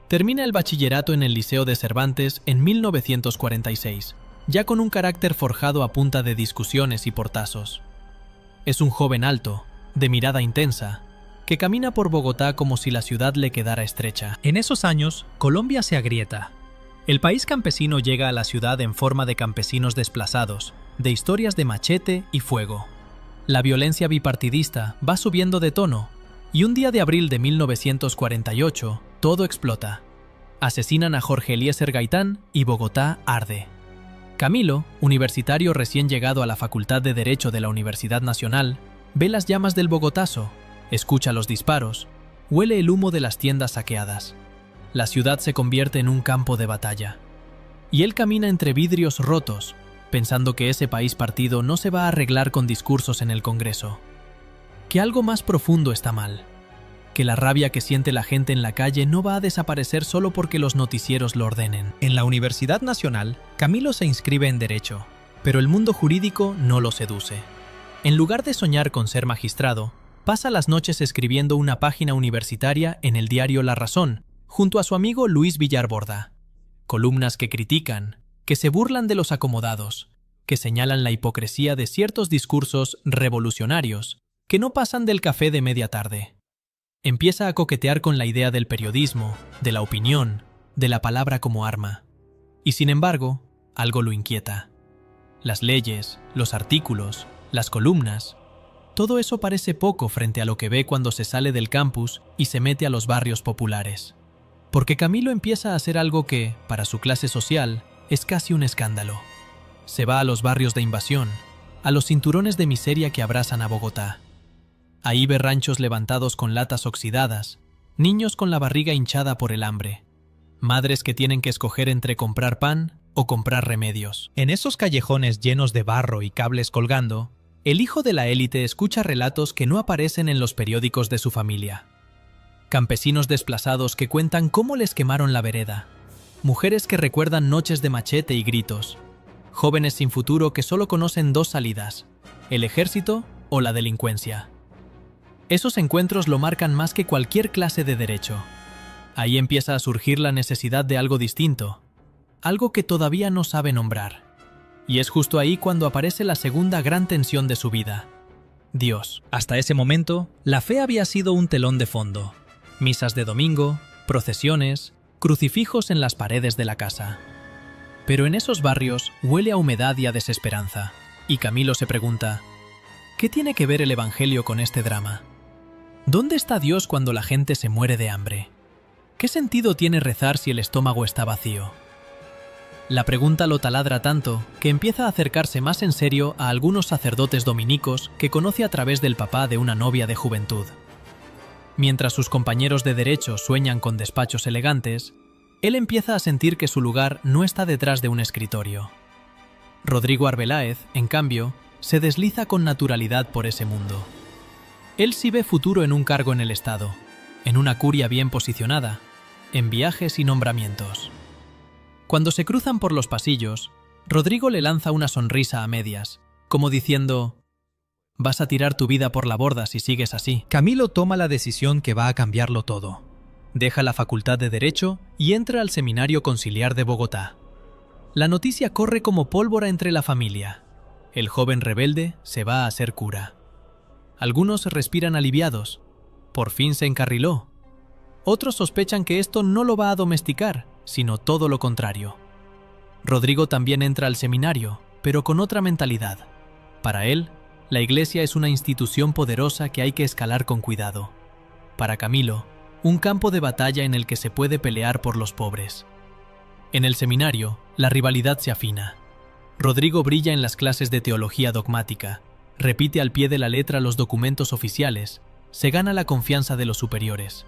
Termina el bachillerato en el Liceo de Cervantes en 1946, ya con un carácter forjado a punta de discusiones y portazos. Es un joven alto, de mirada intensa, que camina por Bogotá como si la ciudad le quedara estrecha. En esos años, Colombia se agrieta. El país campesino llega a la ciudad en forma de campesinos desplazados, de historias de machete y fuego. La violencia bipartidista va subiendo de tono, y un día de abril de 1948, todo explota. Asesinan a Jorge Eliezer Gaitán y Bogotá arde. Camilo, universitario recién llegado a la Facultad de Derecho de la Universidad Nacional, ve las llamas del Bogotazo, escucha los disparos, huele el humo de las tiendas saqueadas. La ciudad se convierte en un campo de batalla. Y él camina entre vidrios rotos, pensando que ese país partido no se va a arreglar con discursos en el Congreso. Que algo más profundo está mal, que la rabia que siente la gente en la calle no va a desaparecer solo porque los noticieros lo ordenen. En la Universidad Nacional, Camilo se inscribe en Derecho, pero el mundo jurídico no lo seduce. En lugar de soñar con ser magistrado, pasa las noches escribiendo una página universitaria en el diario La Razón, junto a su amigo Luis Villar Borda. Columnas que critican, que se burlan de los acomodados, que señalan la hipocresía de ciertos discursos revolucionarios que no pasan del café de media tarde. Empieza a coquetear con la idea del periodismo, de la opinión, de la palabra como arma. Y sin embargo, algo lo inquieta. Las leyes, los artículos, las columnas, todo eso parece poco frente a lo que ve cuando se sale del campus y se mete a los barrios populares. Porque Camilo empieza a hacer algo que, para su clase social, es casi un escándalo. Se va a los barrios de invasión, a los cinturones de miseria que abrazan a Bogotá. Ahí ve ranchos levantados con latas oxidadas, niños con la barriga hinchada por el hambre, madres que tienen que escoger entre comprar pan o comprar remedios. En esos callejones llenos de barro y cables colgando, el hijo de la élite escucha relatos que no aparecen en los periódicos de su familia. Campesinos desplazados que cuentan cómo les quemaron la vereda, mujeres que recuerdan noches de machete y gritos, jóvenes sin futuro que solo conocen dos salidas, el ejército o la delincuencia. Esos encuentros lo marcan más que cualquier clase de derecho. Ahí empieza a surgir la necesidad de algo distinto, algo que todavía no sabe nombrar. Y es justo ahí cuando aparece la segunda gran tensión de su vida: Dios. Hasta ese momento, la fe había sido un telón de fondo. Misas de domingo, procesiones, crucifijos en las paredes de la casa. Pero en esos barrios huele a humedad y a desesperanza. Y Camilo se pregunta, ¿qué tiene que ver el Evangelio con este drama? ¿Dónde está Dios cuando la gente se muere de hambre? ¿Qué sentido tiene rezar si el estómago está vacío? La pregunta lo taladra tanto que empieza a acercarse más en serio a algunos sacerdotes dominicos que conoce a través del papá de una novia de juventud. Mientras sus compañeros de derecho sueñan con despachos elegantes, él empieza a sentir que su lugar no está detrás de un escritorio. Rodrigo Arbeláez, en cambio, se desliza con naturalidad por ese mundo. Él sí ve futuro en un cargo en el Estado, en una curia bien posicionada, en viajes y nombramientos. Cuando se cruzan por los pasillos, Rodrigo le lanza una sonrisa a medias, como diciendo: «Vas a tirar tu vida por la borda si sigues así». Camilo toma la decisión que va a cambiarlo todo. Deja la Facultad de Derecho y entra al Seminario Conciliar de Bogotá. La noticia corre como pólvora entre la familia. El joven rebelde se va a hacer cura. Algunos respiran aliviados. Por fin se encarriló. Otros sospechan que esto no lo va a domesticar, sino todo lo contrario. Rodrigo también entra al seminario, pero con otra mentalidad. Para él, la Iglesia es una institución poderosa que hay que escalar con cuidado. Para Camilo, un campo de batalla en el que se puede pelear por los pobres. En el seminario, la rivalidad se afina. Rodrigo brilla en las clases de teología dogmática, repite al pie de la letra los documentos oficiales, se gana la confianza de los superiores.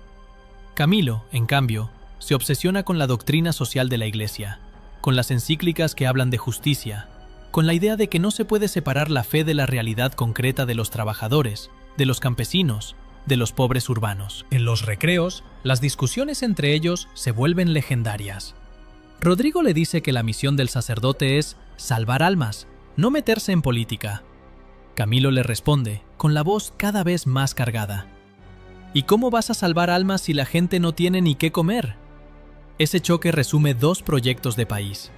Camilo, en cambio, se obsesiona con la doctrina social de la Iglesia, con las encíclicas que hablan de justicia, con la idea de que no se puede separar la fe de la realidad concreta de los trabajadores, de los campesinos, de los pobres urbanos. En los recreos, las discusiones entre ellos se vuelven legendarias. Rodrigo le dice que la misión del sacerdote es salvar almas, no meterse en política. Camilo le responde, con la voz cada vez más cargada: ¿y cómo vas a salvar almas si la gente no tiene ni qué comer? Ese choque resume dos proyectos de país.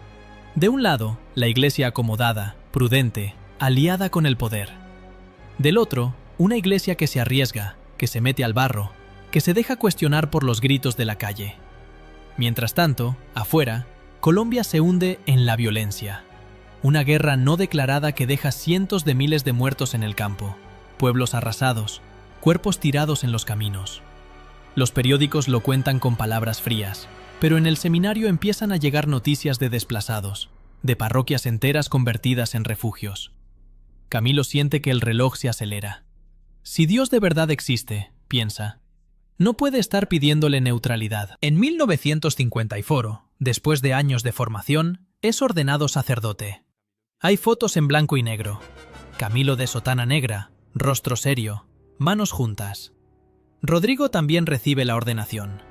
De un lado, la Iglesia acomodada, prudente, aliada con el poder. Del otro, una Iglesia que se arriesga, que se mete al barro, que se deja cuestionar por los gritos de la calle. Mientras tanto, afuera, Colombia se hunde en la violencia. Una guerra no declarada que deja cientos de miles de muertos en el campo, pueblos arrasados, cuerpos tirados en los caminos. Los periódicos lo cuentan con palabras frías, pero en el seminario empiezan a llegar noticias de desplazados, de parroquias enteras convertidas en refugios. Camilo siente que el reloj se acelera. Si Dios de verdad existe, piensa, no puede estar pidiéndole neutralidad. En 1954, después de años de formación, es ordenado sacerdote. Hay fotos en blanco y negro. Camilo de sotana negra, rostro serio, manos juntas. Rodrigo también recibe la ordenación.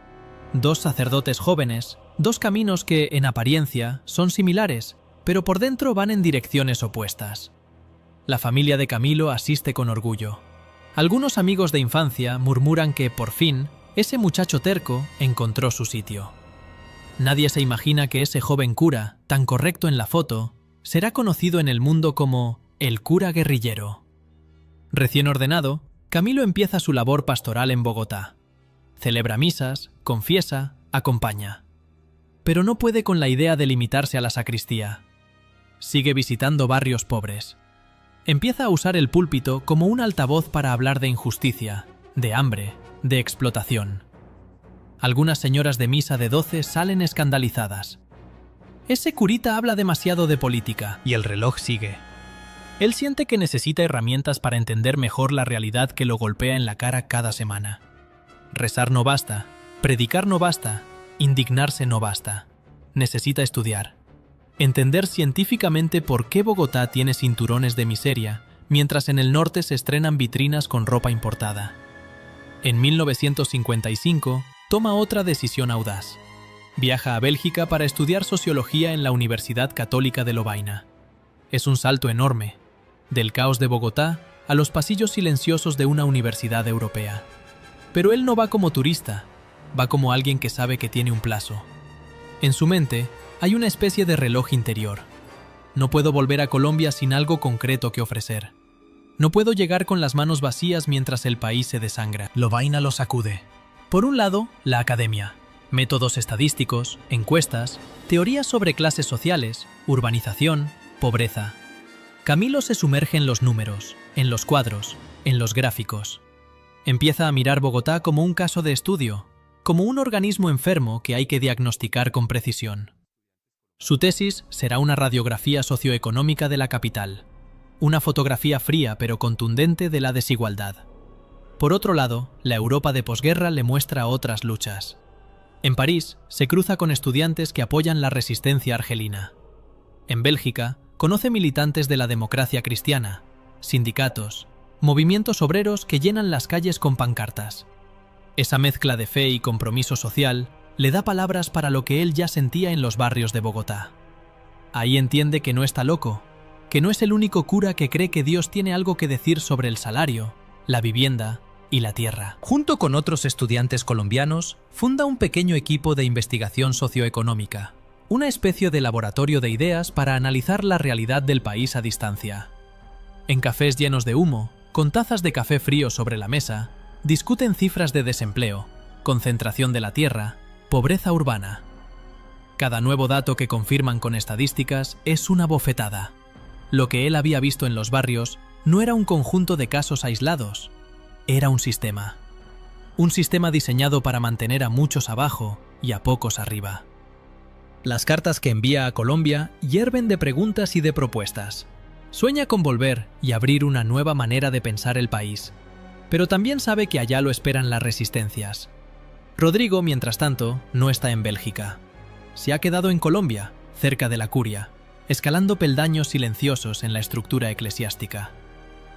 2 sacerdotes jóvenes, 2 caminos que, en apariencia, son similares, pero por dentro van en direcciones opuestas. La familia de Camilo asiste con orgullo. Algunos amigos de infancia murmuran que, por fin, ese muchacho terco encontró su sitio. Nadie se imagina que ese joven cura, tan correcto en la foto, será conocido en el mundo como el cura guerrillero. Recién ordenado, Camilo empieza su labor pastoral en Bogotá. Celebra misas, confiesa, acompaña. Pero no puede con la idea de limitarse a la sacristía. Sigue visitando barrios pobres. Empieza a usar el púlpito como un altavoz para hablar de injusticia, de hambre, de explotación. Algunas señoras de misa de 12 salen escandalizadas. Ese curita habla demasiado de política. Y el reloj sigue. Él siente que necesita herramientas para entender mejor la realidad que lo golpea en la cara cada semana. Rezar no basta, predicar no basta, indignarse no basta. Necesita estudiar. Entender científicamente por qué Bogotá tiene cinturones de miseria, mientras en el norte se estrenan vitrinas con ropa importada. En 1955, toma otra decisión audaz. Viaja a Bélgica para estudiar sociología en la Universidad Católica de Lovaina. Es un salto enorme, del caos de Bogotá a los pasillos silenciosos de una universidad europea. Pero él no va como turista, va como alguien que sabe que tiene un plazo. En su mente, hay una especie de reloj interior. No puedo volver a Colombia sin algo concreto que ofrecer. No puedo llegar con las manos vacías mientras el país se desangra. Lovaina lo sacude. Por un lado, la academia. Métodos estadísticos, encuestas, teorías sobre clases sociales, urbanización, pobreza. Camilo se sumerge en los números, en los cuadros, en los gráficos. Empieza a mirar Bogotá como un caso de estudio, como un organismo enfermo que hay que diagnosticar con precisión. Su tesis será una radiografía socioeconómica de la capital, una fotografía fría pero contundente de la desigualdad. Por otro lado, la Europa de posguerra le muestra otras luchas. En París, se cruza con estudiantes que apoyan la resistencia argelina. En Bélgica, conoce militantes de la democracia cristiana, sindicatos, movimientos obreros que llenan las calles con pancartas. Esa mezcla de fe y compromiso social le da palabras para lo que él ya sentía en los barrios de Bogotá. Ahí entiende que no está loco, que no es el único cura que cree que Dios tiene algo que decir sobre el salario, la vivienda y la tierra. Junto con otros estudiantes colombianos, funda un pequeño equipo de investigación socioeconómica, una especie de laboratorio de ideas para analizar la realidad del país a distancia. En cafés llenos de humo, con tazas de café frío sobre la mesa, discuten cifras de desempleo, concentración de la tierra, pobreza urbana. Cada nuevo dato que confirman con estadísticas es una bofetada. Lo que él había visto en los barrios no era un conjunto de casos aislados, era un sistema. Un sistema diseñado para mantener a muchos abajo y a pocos arriba. Las cartas que envía a Colombia hierven de preguntas y de propuestas. Sueña con volver y abrir una nueva manera de pensar el país, pero también sabe que allá lo esperan las resistencias. Rodrigo, mientras tanto, no está en Bélgica. Se ha quedado en Colombia, cerca de la curia, escalando peldaños silenciosos en la estructura eclesiástica.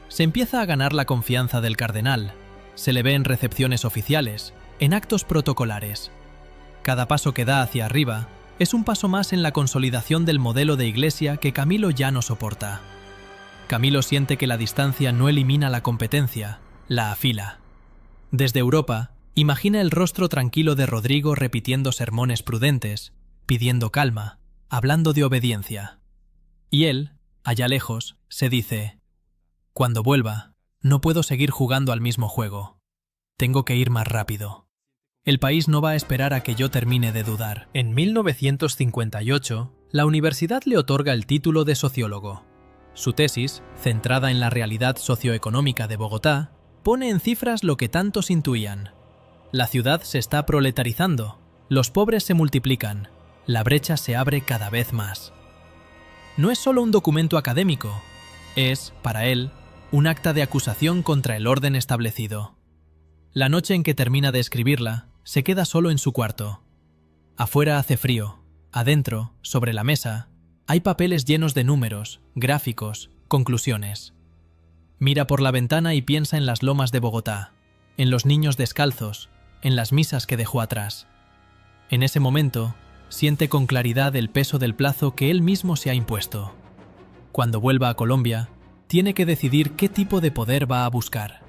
Se empieza a ganar la confianza del cardenal, se le ve en recepciones oficiales, en actos protocolares. Cada paso que da hacia arriba es un paso más en la consolidación del modelo de iglesia que Camilo ya no soporta. Camilo siente que la distancia no elimina la competencia, la afila. Desde Europa, imagina el rostro tranquilo de Rodrigo repitiendo sermones prudentes, pidiendo calma, hablando de obediencia. Y él, allá lejos, se dice: cuando vuelva, no puedo seguir jugando al mismo juego. Tengo que ir más rápido. El país no va a esperar a que yo termine de dudar. En 1958, la universidad le otorga el título de sociólogo. Su tesis, centrada en la realidad socioeconómica de Bogotá, pone en cifras lo que tantos intuían. La ciudad se está proletarizando, los pobres se multiplican, la brecha se abre cada vez más. No es solo un documento académico, es, para él, un acta de acusación contra el orden establecido. La noche en que termina de escribirla, se queda solo en su cuarto. Afuera hace frío, adentro, sobre la mesa, hay papeles llenos de números, gráficos, conclusiones. Mira por la ventana y piensa en las lomas de Bogotá, en los niños descalzos, en las misas que dejó atrás. En ese momento, siente con claridad el peso del plazo que él mismo se ha impuesto. Cuando vuelva a Colombia, tiene que decidir qué tipo de poder va a buscar.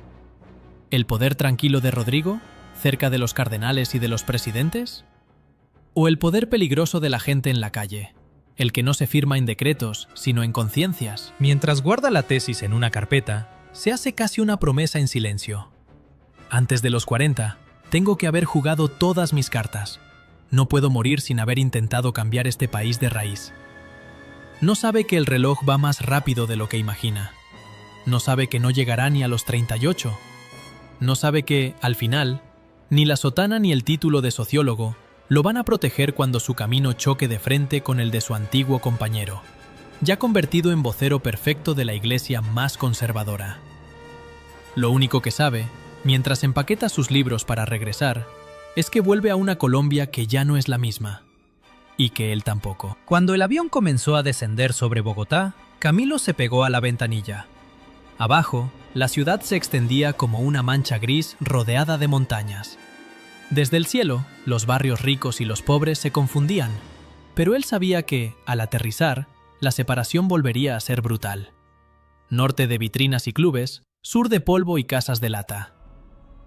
¿El poder tranquilo de Rodrigo, cerca de los cardenales y de los presidentes? ¿O el poder peligroso de la gente en la calle, el que no se firma en decretos, sino en conciencias? Mientras guarda la tesis en una carpeta, se hace casi una promesa en silencio. Antes de los 40, tengo que haber jugado todas mis cartas. No puedo morir sin haber intentado cambiar este país de raíz. No sabe que el reloj va más rápido de lo que imagina. No sabe que no llegará ni a los 38. No sabe que, al final, ni la sotana ni el título de sociólogo lo van a proteger cuando su camino choque de frente con el de su antiguo compañero, ya convertido en vocero perfecto de la iglesia más conservadora. Lo único que sabe, mientras empaqueta sus libros para regresar, es que vuelve a una Colombia que ya no es la misma. Y que él tampoco. Cuando el avión comenzó a descender sobre Bogotá, Camilo se pegó a la ventanilla. Abajo, la ciudad se extendía como una mancha gris rodeada de montañas. Desde el cielo, los barrios ricos y los pobres se confundían, pero él sabía que, al aterrizar, la separación volvería a ser brutal. Norte de vitrinas y clubes, sur de polvo y casas de lata.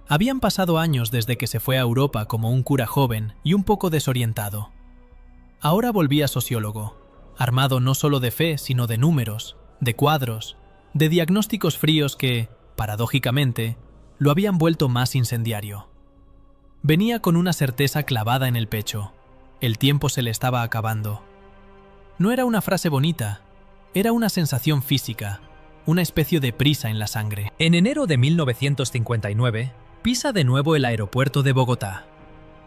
Habían pasado años desde que se fue a Europa como un cura joven y un poco desorientado. Ahora volvía sociólogo, armado no solo de fe, sino de números, de cuadros, de diagnósticos fríos que, paradójicamente, lo habían vuelto más incendiario. Venía con una certeza clavada en el pecho. El tiempo se le estaba acabando. No era una frase bonita, era una sensación física, una especie de prisa en la sangre. En enero de 1959, pisa de nuevo el aeropuerto de Bogotá.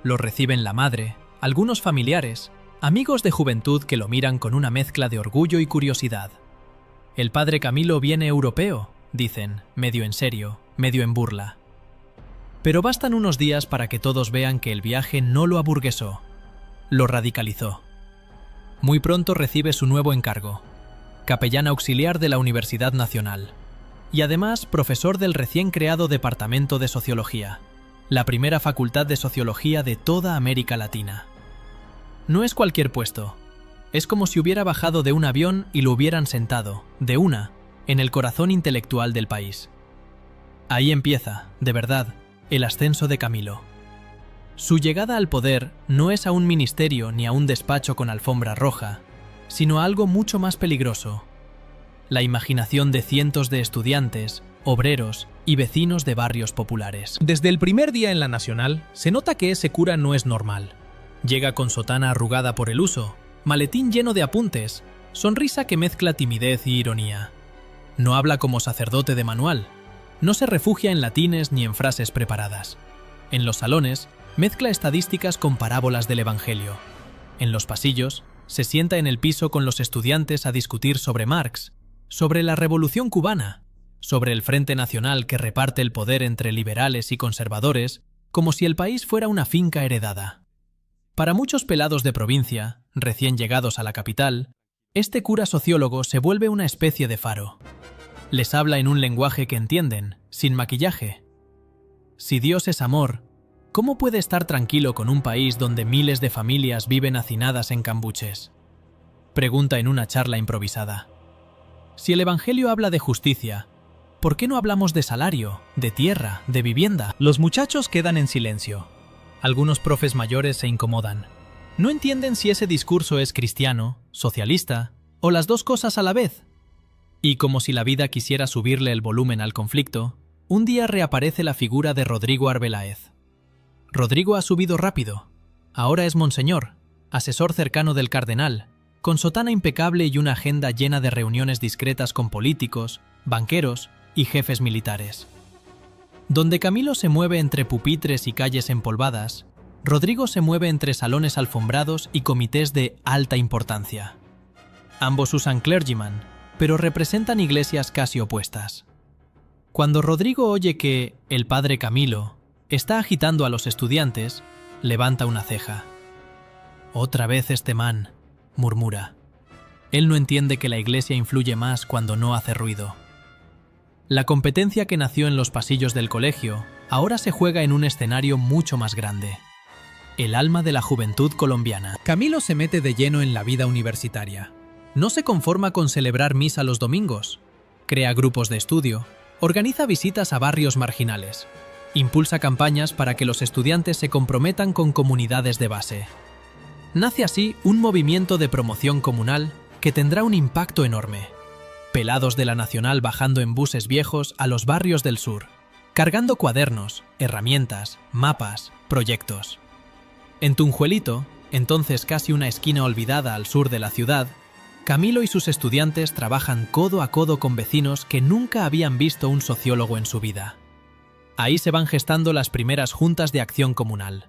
Lo reciben la madre, algunos familiares, amigos de juventud que lo miran con una mezcla de orgullo y curiosidad. El padre Camilo viene europeo, dicen, medio en serio, medio en burla. Pero bastan unos días para que todos vean que el viaje no lo aburguesó, lo radicalizó. Muy pronto recibe su nuevo encargo, capellán auxiliar de la Universidad Nacional, y además profesor del recién creado Departamento de Sociología, la primera facultad de sociología de toda América Latina. No es cualquier puesto. Es como si hubiera bajado de un avión y lo hubieran sentado, de una, en el corazón intelectual del país. Ahí empieza, de verdad, el ascenso de Camilo. Su llegada al poder no es a un ministerio ni a un despacho con alfombra roja, sino a algo mucho más peligroso: la imaginación de cientos de estudiantes, obreros y vecinos de barrios populares. Desde el primer día en la Nacional, se nota que ese cura no es normal. Llega con sotana arrugada por el uso, maletín lleno de apuntes, sonrisa que mezcla timidez y ironía. No habla como sacerdote de manual, no se refugia en latines ni en frases preparadas. En los salones, mezcla estadísticas con parábolas del Evangelio. En los pasillos, se sienta en el piso con los estudiantes a discutir sobre Marx, sobre la Revolución Cubana, sobre el Frente Nacional que reparte el poder entre liberales y conservadores, como si el país fuera una finca heredada. Para muchos pelados de provincia, recién llegados a la capital, este cura sociólogo se vuelve una especie de faro. Les habla en un lenguaje que entienden, sin maquillaje. Si Dios es amor, ¿cómo puede estar tranquilo con un país donde miles de familias viven hacinadas en cambuches? Pregunta en una charla improvisada. Si el Evangelio habla de justicia, ¿por qué no hablamos de salario, de tierra, de vivienda? Los muchachos quedan en silencio. Algunos profes mayores se incomodan. No entienden si ese discurso es cristiano, socialista o las dos cosas a la vez. Y como si la vida quisiera subirle el volumen al conflicto, un día reaparece la figura de Rodrigo Arbeláez. Rodrigo ha subido rápido. Ahora es monseñor, asesor cercano del cardenal, con sotana impecable y una agenda llena de reuniones discretas con políticos, banqueros y jefes militares. Donde Camilo se mueve entre pupitres y calles empolvadas, Rodrigo se mueve entre salones alfombrados y comités de alta importancia. Ambos usan clergyman, pero representan iglesias casi opuestas. Cuando Rodrigo oye que el padre Camilo está agitando a los estudiantes, levanta una ceja. «Otra vez este man», murmura. Él no entiende que la iglesia influye más cuando no hace ruido. La competencia que nació en los pasillos del colegio ahora se juega en un escenario mucho más grande. El alma de la juventud colombiana. Camilo se mete de lleno en la vida universitaria. No se conforma con celebrar misa los domingos. Crea grupos de estudio, organiza visitas a barrios marginales, impulsa campañas para que los estudiantes se comprometan con comunidades de base. Nace así un movimiento de promoción comunal que tendrá un impacto enorme. Pelados de la Nacional bajando en buses viejos a los barrios del sur, cargando cuadernos, herramientas, mapas, proyectos. En Tunjuelito, entonces casi una esquina olvidada al sur de la ciudad, Camilo y sus estudiantes trabajan codo a codo con vecinos que nunca habían visto un sociólogo en su vida. Ahí se van gestando las primeras juntas de acción comunal,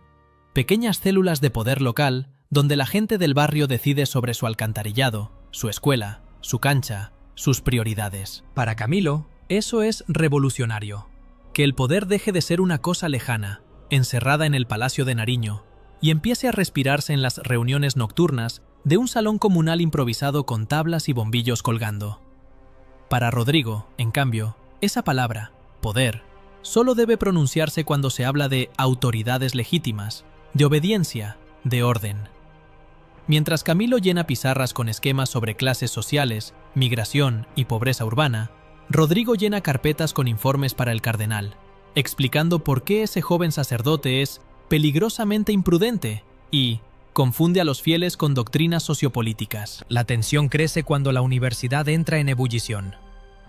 pequeñas células de poder local donde la gente del barrio decide sobre su alcantarillado, su escuela, su cancha, sus prioridades. Para Camilo, eso es revolucionario. Que el poder deje de ser una cosa lejana, encerrada en el Palacio de Nariño, y empiece a respirarse en las reuniones nocturnas de un salón comunal improvisado con tablas y bombillos colgando. Para Rodrigo, en cambio, esa palabra, poder, solo debe pronunciarse cuando se habla de autoridades legítimas, de obediencia, de orden. Mientras Camilo llena pizarras con esquemas sobre clases sociales, migración y pobreza urbana, Rodrigo llena carpetas con informes para el cardenal, explicando por qué ese joven sacerdote es peligrosamente imprudente y confunde a los fieles con doctrinas sociopolíticas. La tensión crece cuando la universidad entra en ebullición.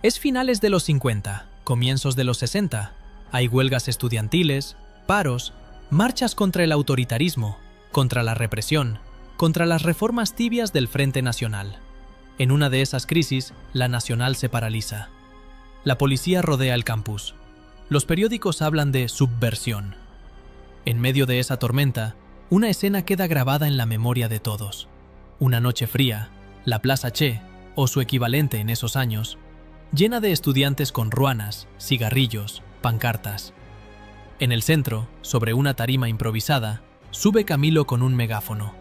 Es finales de los 50, comienzos de los 60. Hay huelgas estudiantiles, paros, marchas contra el autoritarismo, contra la represión, contra las reformas tibias del Frente Nacional. En una de esas crisis, la Nacional se paraliza. La policía rodea el campus. Los periódicos hablan de subversión. En medio de esa tormenta, una escena queda grabada en la memoria de todos. Una noche fría, la Plaza Che, o su equivalente en esos años, llena de estudiantes con ruanas, cigarrillos, pancartas. En el centro, sobre una tarima improvisada, sube Camilo con un megáfono.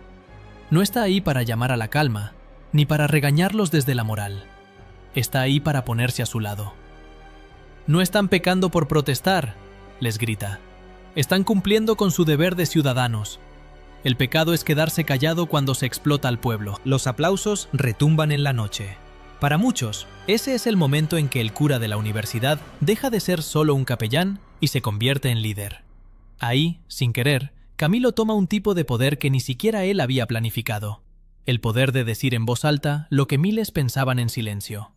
No está ahí para llamar a la calma, ni para regañarlos desde la moral. Está ahí para ponerse a su lado. «No están pecando por protestar», les grita. «Están cumpliendo con su deber de ciudadanos. El pecado es quedarse callado cuando se explota al pueblo». Los aplausos retumban en la noche. Para muchos, ese es el momento en que el cura de la universidad deja de ser solo un capellán y se convierte en líder. Ahí, sin querer, Camilo toma un tipo de poder que ni siquiera él había planificado. El poder de decir en voz alta lo que miles pensaban en silencio.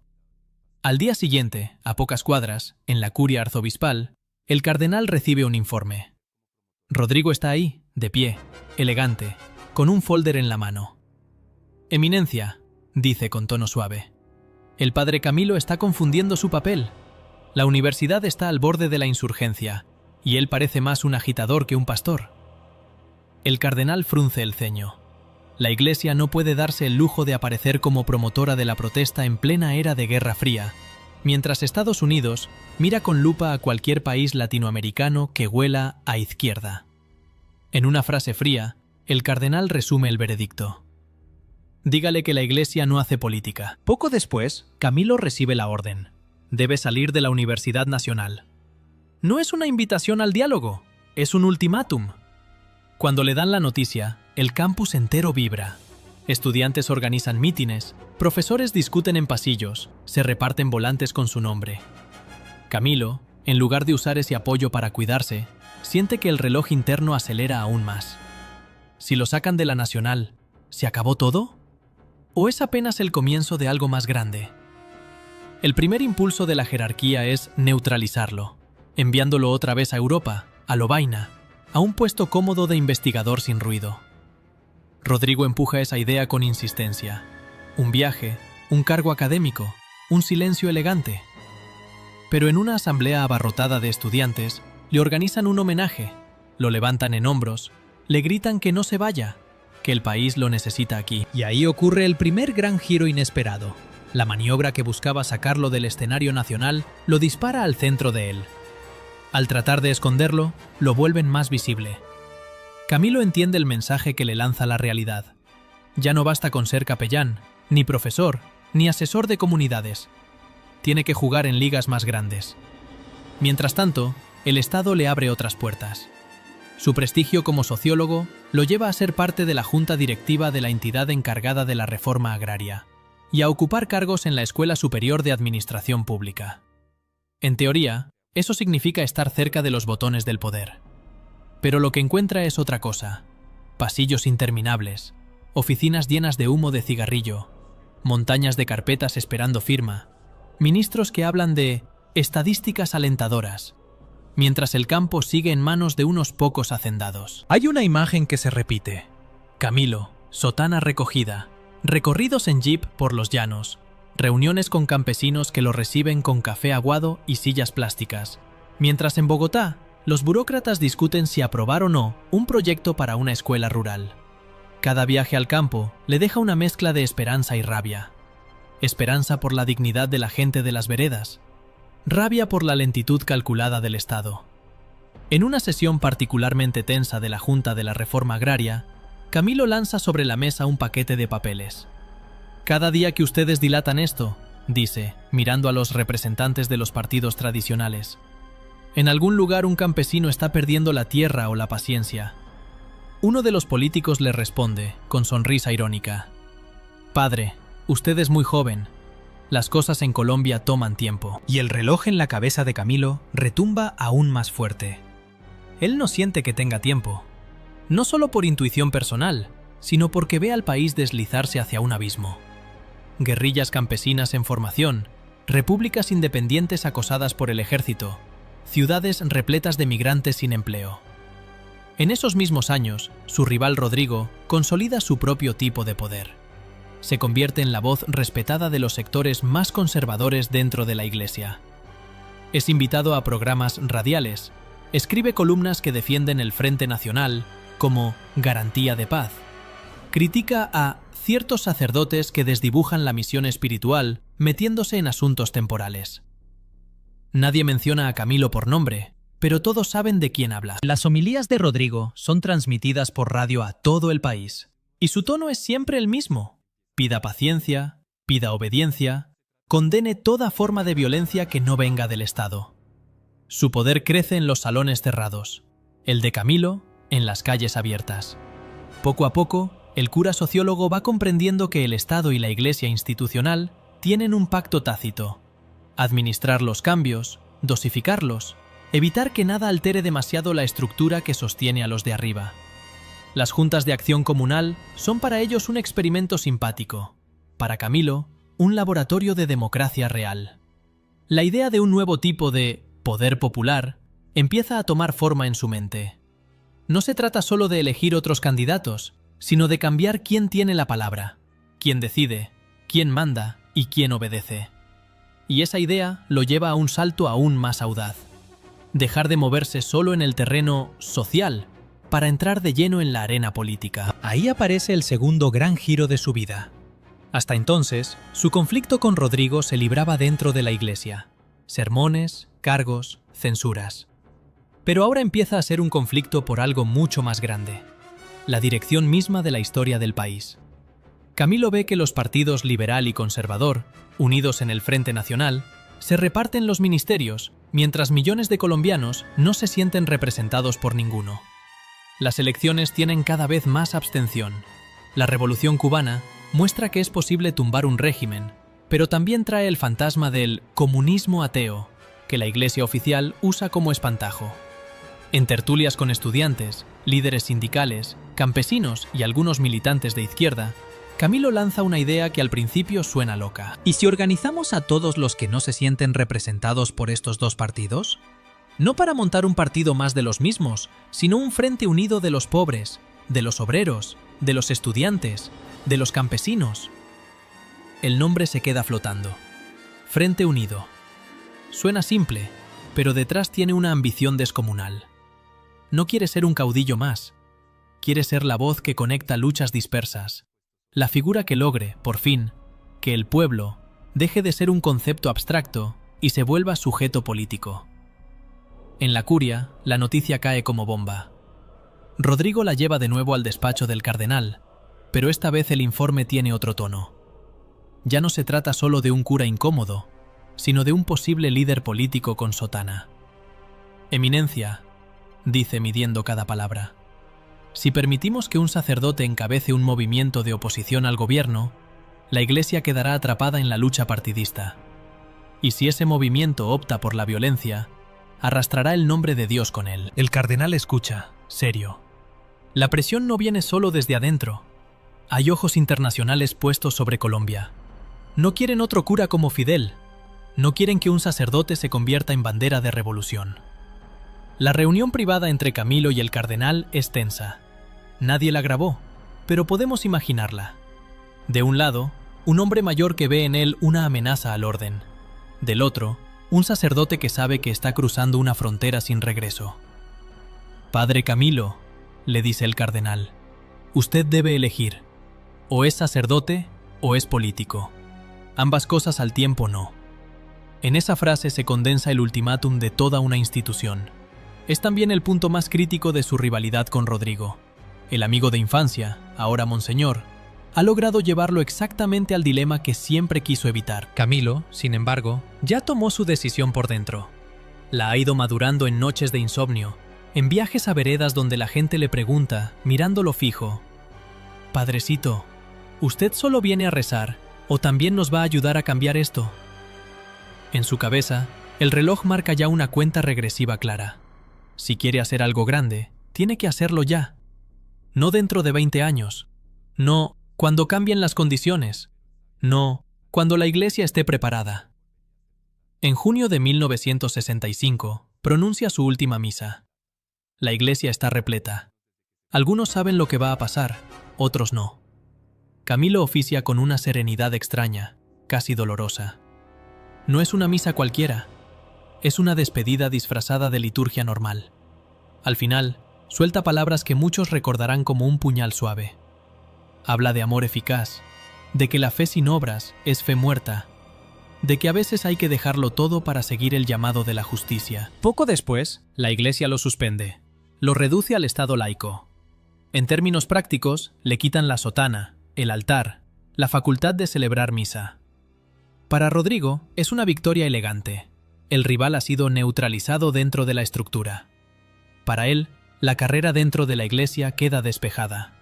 Al día siguiente, a pocas cuadras, en la curia arzobispal, el cardenal recibe un informe. Rodrigo está ahí, de pie, elegante, con un folder en la mano. «Eminencia», dice con tono suave. «El padre Camilo está confundiendo su papel. La universidad está al borde de la insurgencia, y él parece más un agitador que un pastor». El cardenal frunce el ceño. La Iglesia no puede darse el lujo de aparecer como promotora de la protesta en plena era de Guerra Fría, mientras Estados Unidos mira con lupa a cualquier país latinoamericano que huela a izquierda. En una frase fría, el cardenal resume el veredicto. Dígale que la Iglesia no hace política. Poco después, Camilo recibe la orden. Debe salir de la Universidad Nacional. No es una invitación al diálogo, es un ultimátum. Cuando le dan la noticia, el campus entero vibra. Estudiantes organizan mítines, profesores discuten en pasillos, se reparten volantes con su nombre. Camilo, en lugar de usar ese apoyo para cuidarse, siente que el reloj interno acelera aún más. Si lo sacan de la Nacional, ¿se acabó todo? ¿O es apenas el comienzo de algo más grande? El primer impulso de la jerarquía es neutralizarlo, enviándolo otra vez a Europa, a Lovaina, a un puesto cómodo de investigador sin ruido. Rodrigo empuja esa idea con insistencia. Un viaje, un cargo académico, un silencio elegante. Pero en una asamblea abarrotada de estudiantes, le organizan un homenaje, lo levantan en hombros, le gritan que no se vaya, que el país lo necesita aquí. Y ahí ocurre el primer gran giro inesperado. La maniobra que buscaba sacarlo del escenario nacional lo dispara al centro de él. Al tratar de esconderlo, lo vuelven más visible. Camilo entiende el mensaje que le lanza la realidad. Ya no basta con ser capellán, ni profesor, ni asesor de comunidades. Tiene que jugar en ligas más grandes. Mientras tanto, el Estado le abre otras puertas. Su prestigio como sociólogo lo lleva a ser parte de la junta directiva de la entidad encargada de la reforma agraria y a ocupar cargos en la Escuela Superior de Administración Pública. En teoría, eso significa estar cerca de los botones del poder. Pero lo que encuentra es otra cosa: pasillos interminables, oficinas llenas de humo de cigarrillo, montañas de carpetas esperando firma, ministros que hablan de estadísticas alentadoras, mientras el campo sigue en manos de unos pocos hacendados. Hay una imagen que se repite: Camilo, sotana recogida, recorridos en jeep por los llanos, reuniones con campesinos que lo reciben con café aguado y sillas plásticas, mientras en Bogotá los burócratas discuten si aprobar o no un proyecto para una escuela rural. Cada viaje al campo le deja una mezcla de esperanza y rabia. Esperanza por la dignidad de la gente de las veredas, rabia por la lentitud calculada del Estado. En una sesión particularmente tensa de la Junta de la Reforma Agraria, Camilo lanza sobre la mesa un paquete de papeles. «Cada día que ustedes dilatan esto», dice, mirando a los representantes de los partidos tradicionales, «en algún lugar un campesino está perdiendo la tierra o la paciencia». Uno de los políticos le responde, con sonrisa irónica: «Padre, usted es muy joven. Las cosas en Colombia toman tiempo». Y el reloj en la cabeza de Camilo retumba aún más fuerte. Él no siente que tenga tiempo, no solo por intuición personal, sino porque ve al país deslizarse hacia un abismo. Guerrillas campesinas en formación, repúblicas independientes acosadas por el ejército, ciudades repletas de migrantes sin empleo. En esos mismos años, su rival Rodrigo consolida su propio tipo de poder. Se convierte en la voz respetada de los sectores más conservadores dentro de la Iglesia. Es invitado a programas radiales, escribe columnas que defienden el Frente Nacional como garantía de paz, critica a ciertos sacerdotes que desdibujan la misión espiritual metiéndose en asuntos temporales. Nadie menciona a Camilo por nombre, pero todos saben de quién habla. Las homilías de Rodrigo son transmitidas por radio a todo el país, y su tono es siempre el mismo: pida paciencia, pida obediencia, condene toda forma de violencia que no venga del Estado. Su poder crece en los salones cerrados, el de Camilo en las calles abiertas. Poco a poco, el cura sociólogo va comprendiendo que el Estado y la Iglesia institucional tienen un pacto tácito: administrar los cambios, dosificarlos, evitar que nada altere demasiado la estructura que sostiene a los de arriba. Las juntas de acción comunal son para ellos un experimento simpático, para Camilo, un laboratorio de democracia real. La idea de un nuevo tipo de poder popular empieza a tomar forma en su mente. No se trata solo de elegir otros candidatos, sino de cambiar quién tiene la palabra, quién decide, quién manda y quién obedece. Y esa idea lo lleva a un salto aún más audaz: dejar de moverse solo en el terreno social para entrar de lleno en la arena política. Ahí aparece el segundo gran giro de su vida. Hasta entonces, su conflicto con Rodrigo se libraba dentro de la Iglesia: sermones, cargos, censuras. Pero ahora empieza a ser un conflicto por algo mucho más grande: la dirección misma de la historia del país. Camilo ve que los partidos liberal y conservador, unidos en el Frente Nacional, se reparten los ministerios, mientras millones de colombianos no se sienten representados por ninguno. Las elecciones tienen cada vez más abstención. La Revolución Cubana muestra que es posible tumbar un régimen, pero también trae el fantasma del comunismo ateo, que la Iglesia oficial usa como espantajo. En tertulias con estudiantes, líderes sindicales, campesinos y algunos militantes de izquierda, Camilo lanza una idea que al principio suena loca. ¿Y si organizamos a todos los que no se sienten representados por estos dos partidos? No para montar un partido más de los mismos, sino un frente unido de los pobres, de los obreros, de los estudiantes, de los campesinos. El nombre se queda flotando: Frente Unido. Suena simple, pero detrás tiene una ambición descomunal. No quiere ser un caudillo más. Quiere ser la voz que conecta luchas dispersas, la figura que logre, por fin, que el pueblo deje de ser un concepto abstracto y se vuelva sujeto político. En la curia, la noticia cae como bomba. Rodrigo la lleva de nuevo al despacho del cardenal, pero esta vez el informe tiene otro tono. Ya no se trata solo de un cura incómodo, sino de un posible líder político con sotana. Eminencia, dice midiendo cada palabra, si permitimos que un sacerdote encabece un movimiento de oposición al gobierno, la Iglesia quedará atrapada en la lucha partidista. Y si ese movimiento opta por la violencia, arrastrará el nombre de Dios con él. El cardenal escucha, serio. La presión no viene solo desde adentro. Hay ojos internacionales puestos sobre Colombia. No quieren otro cura como Fidel. No quieren que un sacerdote se convierta en bandera de revolución. La reunión privada entre Camilo y el cardenal es tensa. Nadie la grabó, pero podemos imaginarla. De un lado, un hombre mayor que ve en él una amenaza al orden. Del otro, un sacerdote que sabe que está cruzando una frontera sin regreso. «Padre Camilo», le dice el cardenal, «usted debe elegir. O es sacerdote o es político. Ambas cosas al tiempo no». En esa frase se condensa el ultimátum de toda una institución. Es también el punto más crítico de su rivalidad con Rodrigo. El amigo de infancia, ahora monseñor, ha logrado llevarlo exactamente al dilema que siempre quiso evitar. Camilo, sin embargo, ya tomó su decisión por dentro. La ha ido madurando en noches de insomnio, en viajes a veredas donde la gente le pregunta, mirándolo fijo, «Padrecito, ¿usted solo viene a rezar o también nos va a ayudar a cambiar esto?» En su cabeza, el reloj marca ya una cuenta regresiva clara. Si quiere hacer algo grande, tiene que hacerlo ya. No dentro de 20 años. No cuando cambien las condiciones. No cuando la Iglesia esté preparada. En junio de 1965, pronuncia su última misa. La Iglesia está repleta. Algunos saben lo que va a pasar, otros no. Camilo oficia con una serenidad extraña, casi dolorosa. No es una misa cualquiera. Es una despedida disfrazada de liturgia normal. Al final, suelta palabras que muchos recordarán como un puñal suave. Habla de amor eficaz, de que la fe sin obras es fe muerta, de que a veces hay que dejarlo todo para seguir el llamado de la justicia. Poco después, la Iglesia lo suspende, lo reduce al estado laico. En términos prácticos, le quitan la sotana, el altar, la facultad de celebrar misa. Para Rodrigo, es una victoria elegante. El rival ha sido neutralizado dentro de la estructura. Para él, la carrera dentro de la Iglesia queda despejada.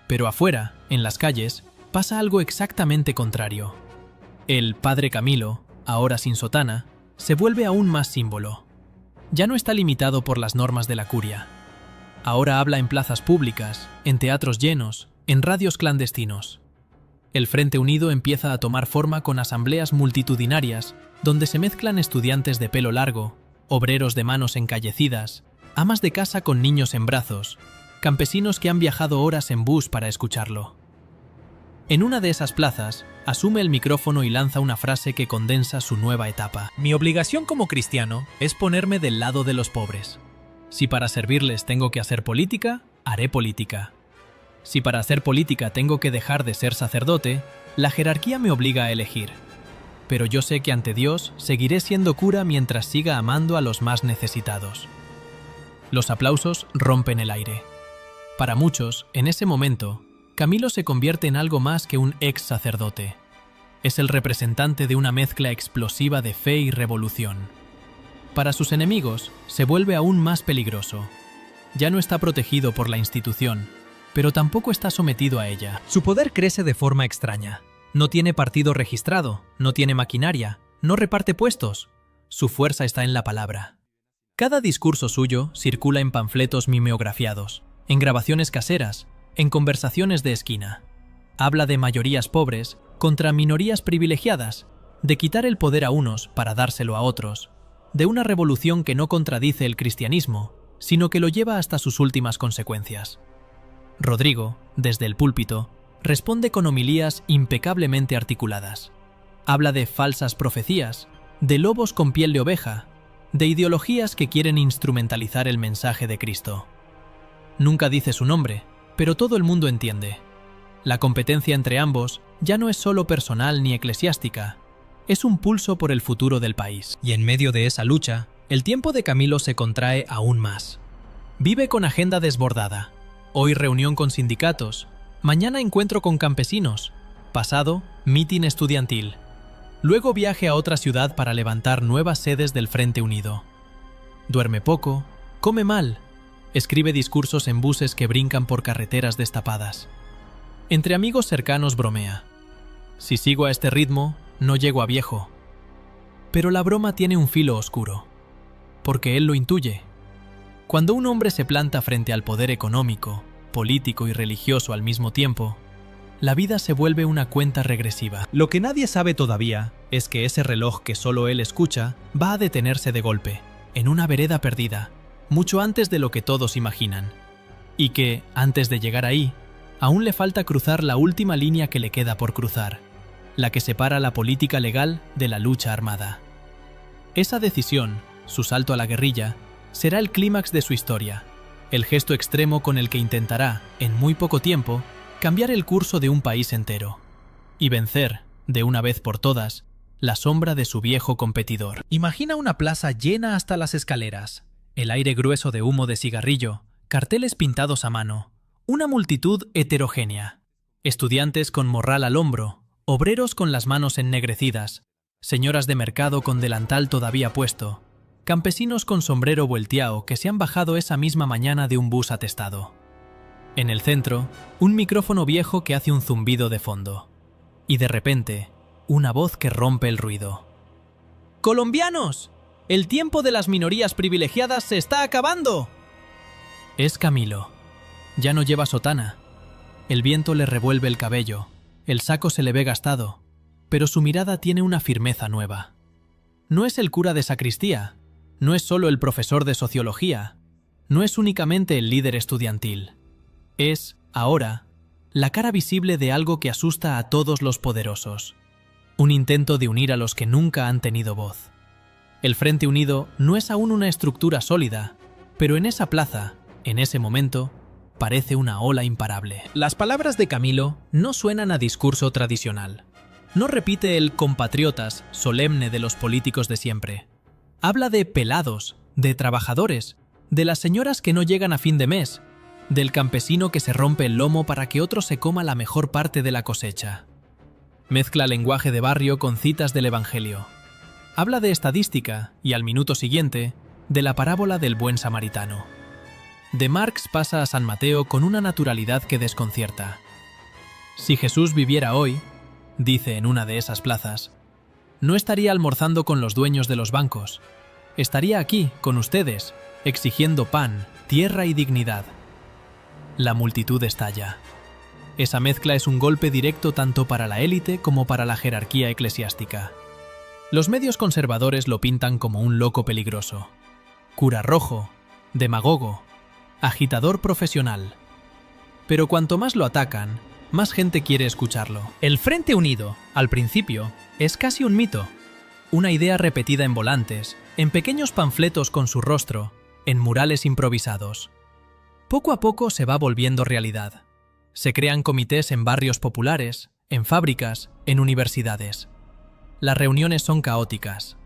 Pero afuera, en las calles, pasa algo exactamente contrario. El Padre Camilo, ahora sin sotana, se vuelve aún más símbolo. Ya no está limitado por las normas de la curia. Ahora habla en plazas públicas, en teatros llenos, en radios clandestinos. El Frente Unido empieza a tomar forma con asambleas multitudinarias donde se mezclan estudiantes de pelo largo, obreros de manos encallecidas, amas de casa con niños en brazos, campesinos que han viajado horas en bus para escucharlo. En una de esas plazas, asume el micrófono y lanza una frase que condensa su nueva etapa. Mi obligación como cristiano es ponerme del lado de los pobres. Si para servirles tengo que hacer política, haré política. Si para hacer política tengo que dejar de ser sacerdote, la jerarquía me obliga a elegir. Pero yo sé que ante Dios seguiré siendo cura mientras siga amando a los más necesitados. Los aplausos rompen el aire. Para muchos, en ese momento, Camilo se convierte en algo más que un ex sacerdote. Es el representante de una mezcla explosiva de fe y revolución. Para sus enemigos, se vuelve aún más peligroso. Ya no está protegido por la institución, pero tampoco está sometido a ella. Su poder crece de forma extraña. No tiene partido registrado, no tiene maquinaria, no reparte puestos. Su fuerza está en la palabra. Cada discurso suyo circula en panfletos mimeografiados, en grabaciones caseras, en conversaciones de esquina. Habla de mayorías pobres contra minorías privilegiadas, de quitar el poder a unos para dárselo a otros, de una revolución que no contradice el cristianismo, sino que lo lleva hasta sus últimas consecuencias. Rodrigo, desde el púlpito, responde con homilías impecablemente articuladas. Habla de falsas profecías, de lobos con piel de oveja, de ideologías que quieren instrumentalizar el mensaje de Cristo. Nunca dice su nombre, pero todo el mundo entiende. La competencia entre ambos ya no es solo personal ni eclesiástica, es un pulso por el futuro del país. Y en medio de esa lucha, el tiempo de Camilo se contrae aún más. Vive con agenda desbordada. Hoy reunión con sindicatos, mañana encuentro con campesinos, pasado mitin estudiantil. Luego viaje a otra ciudad para levantar nuevas sedes del Frente Unido. duerme poco, come mal, escribe discursos en buses que brincan por carreteras destapadas. Entre amigos cercanos bromea. Si sigo a este ritmo, no llego a viejo. Pero la broma tiene un filo oscuro, porque él lo intuye. Cuando un hombre se planta frente al poder económico, político y religioso al mismo tiempo, la vida se vuelve una cuenta regresiva. Lo que nadie sabe todavía es que ese reloj que solo él escucha va a detenerse de golpe, en una vereda perdida, mucho antes de lo que todos imaginan. Y que, antes de llegar ahí, aún le falta cruzar la última línea que le queda por cruzar, la que separa la política legal de la lucha armada. Esa decisión, su salto a la guerrilla, será el clímax de su historia, el gesto extremo con el que intentará, en muy poco tiempo, cambiar el curso de un país entero y vencer, de una vez por todas, la sombra de su viejo competidor. Imagina una plaza llena hasta las escaleras, el aire grueso de humo de cigarrillo, carteles pintados a mano, una multitud heterogénea, estudiantes con morral al hombro, obreros con las manos ennegrecidas, señoras de mercado con delantal todavía puesto, campesinos con sombrero vuelteado que se han bajado esa misma mañana de un bus atestado. En el centro, un micrófono viejo que hace un zumbido de fondo. Y de repente, una voz que rompe el ruido. ¡Colombianos! ¡El tiempo de las minorías privilegiadas se está acabando! Es Camilo. Ya no lleva sotana. El viento le revuelve el cabello, el saco se le ve gastado, pero su mirada tiene una firmeza nueva. No es el cura de sacristía, no es solo el profesor de sociología, no es únicamente el líder estudiantil. Es, ahora, la cara visible de algo que asusta a todos los poderosos. Un intento de unir a los que nunca han tenido voz. El Frente Unido no es aún una estructura sólida, pero en esa plaza, en ese momento, parece una ola imparable. Las palabras de Camilo no suenan a discurso tradicional. No repite el compatriotas solemne de los políticos de siempre. Habla de pelados, de trabajadores, de las señoras que no llegan a fin de mes, del campesino que se rompe el lomo para que otro se coma la mejor parte de la cosecha. Mezcla lenguaje de barrio con citas del Evangelio. Habla de estadística y al minuto siguiente, de la parábola del buen samaritano. De Marx pasa a San Mateo con una naturalidad que desconcierta. Si Jesús viviera hoy, dice en una de esas plazas, no estaría almorzando con los dueños de los bancos. Estaría aquí, con ustedes, exigiendo pan, tierra y dignidad. La multitud estalla. Esa mezcla es un golpe directo tanto para la élite como para la jerarquía eclesiástica. Los medios conservadores lo pintan como un loco peligroso. Cura rojo, demagogo, agitador profesional. Pero cuanto más lo atacan, más gente quiere escucharlo. El Frente Unido, al principio, es casi un mito. Una idea repetida en volantes, en pequeños panfletos con su rostro, en murales improvisados. Poco a poco se va volviendo realidad. Se crean comités en barrios populares, en fábricas, en universidades. Las reuniones son caóticas.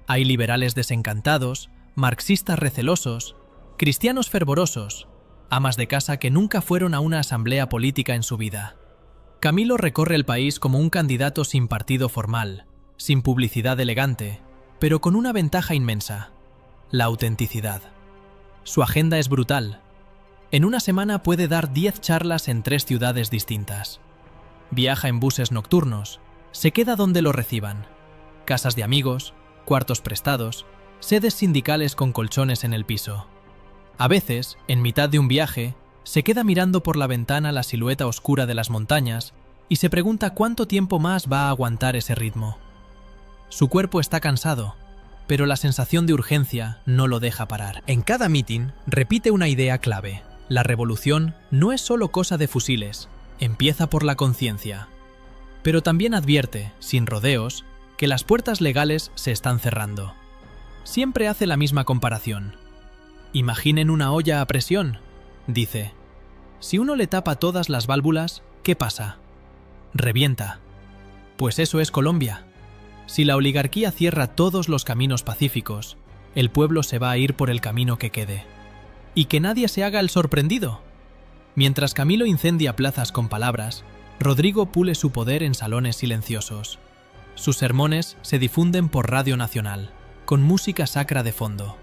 Hay liberales desencantados, marxistas recelosos, cristianos fervorosos, amas de casa que nunca fueron a una asamblea política en su vida. Camilo recorre el país como un candidato sin partido formal, sin publicidad elegante, pero con una ventaja inmensa: la autenticidad. Su agenda es brutal. En una semana puede dar 10 charlas en 3 ciudades distintas. Viaja en buses nocturnos, se queda donde lo reciban. Casas de amigos, cuartos prestados, sedes sindicales con colchones en el piso. A veces, en mitad de un viaje, se queda mirando por la ventana la silueta oscura de las montañas y se pregunta cuánto tiempo más va a aguantar ese ritmo. Su cuerpo está cansado, pero la sensación de urgencia no lo deja parar. En cada mitin repite una idea clave: la revolución no es solo cosa de fusiles, empieza por la conciencia. Pero también advierte, sin rodeos, que las puertas legales se están cerrando. Siempre hace la misma comparación. Imaginen una olla a presión, dice. Si uno le tapa todas las válvulas, ¿qué pasa? Revienta. Pues eso es Colombia. Si la oligarquía cierra todos los caminos pacíficos, el pueblo se va a ir por el camino que quede. Y que nadie se haga el sorprendido. Mientras Camilo incendia plazas con palabras, Rodrigo pule su poder en salones silenciosos. Sus sermones se difunden por Radio Nacional, con música sacra de fondo.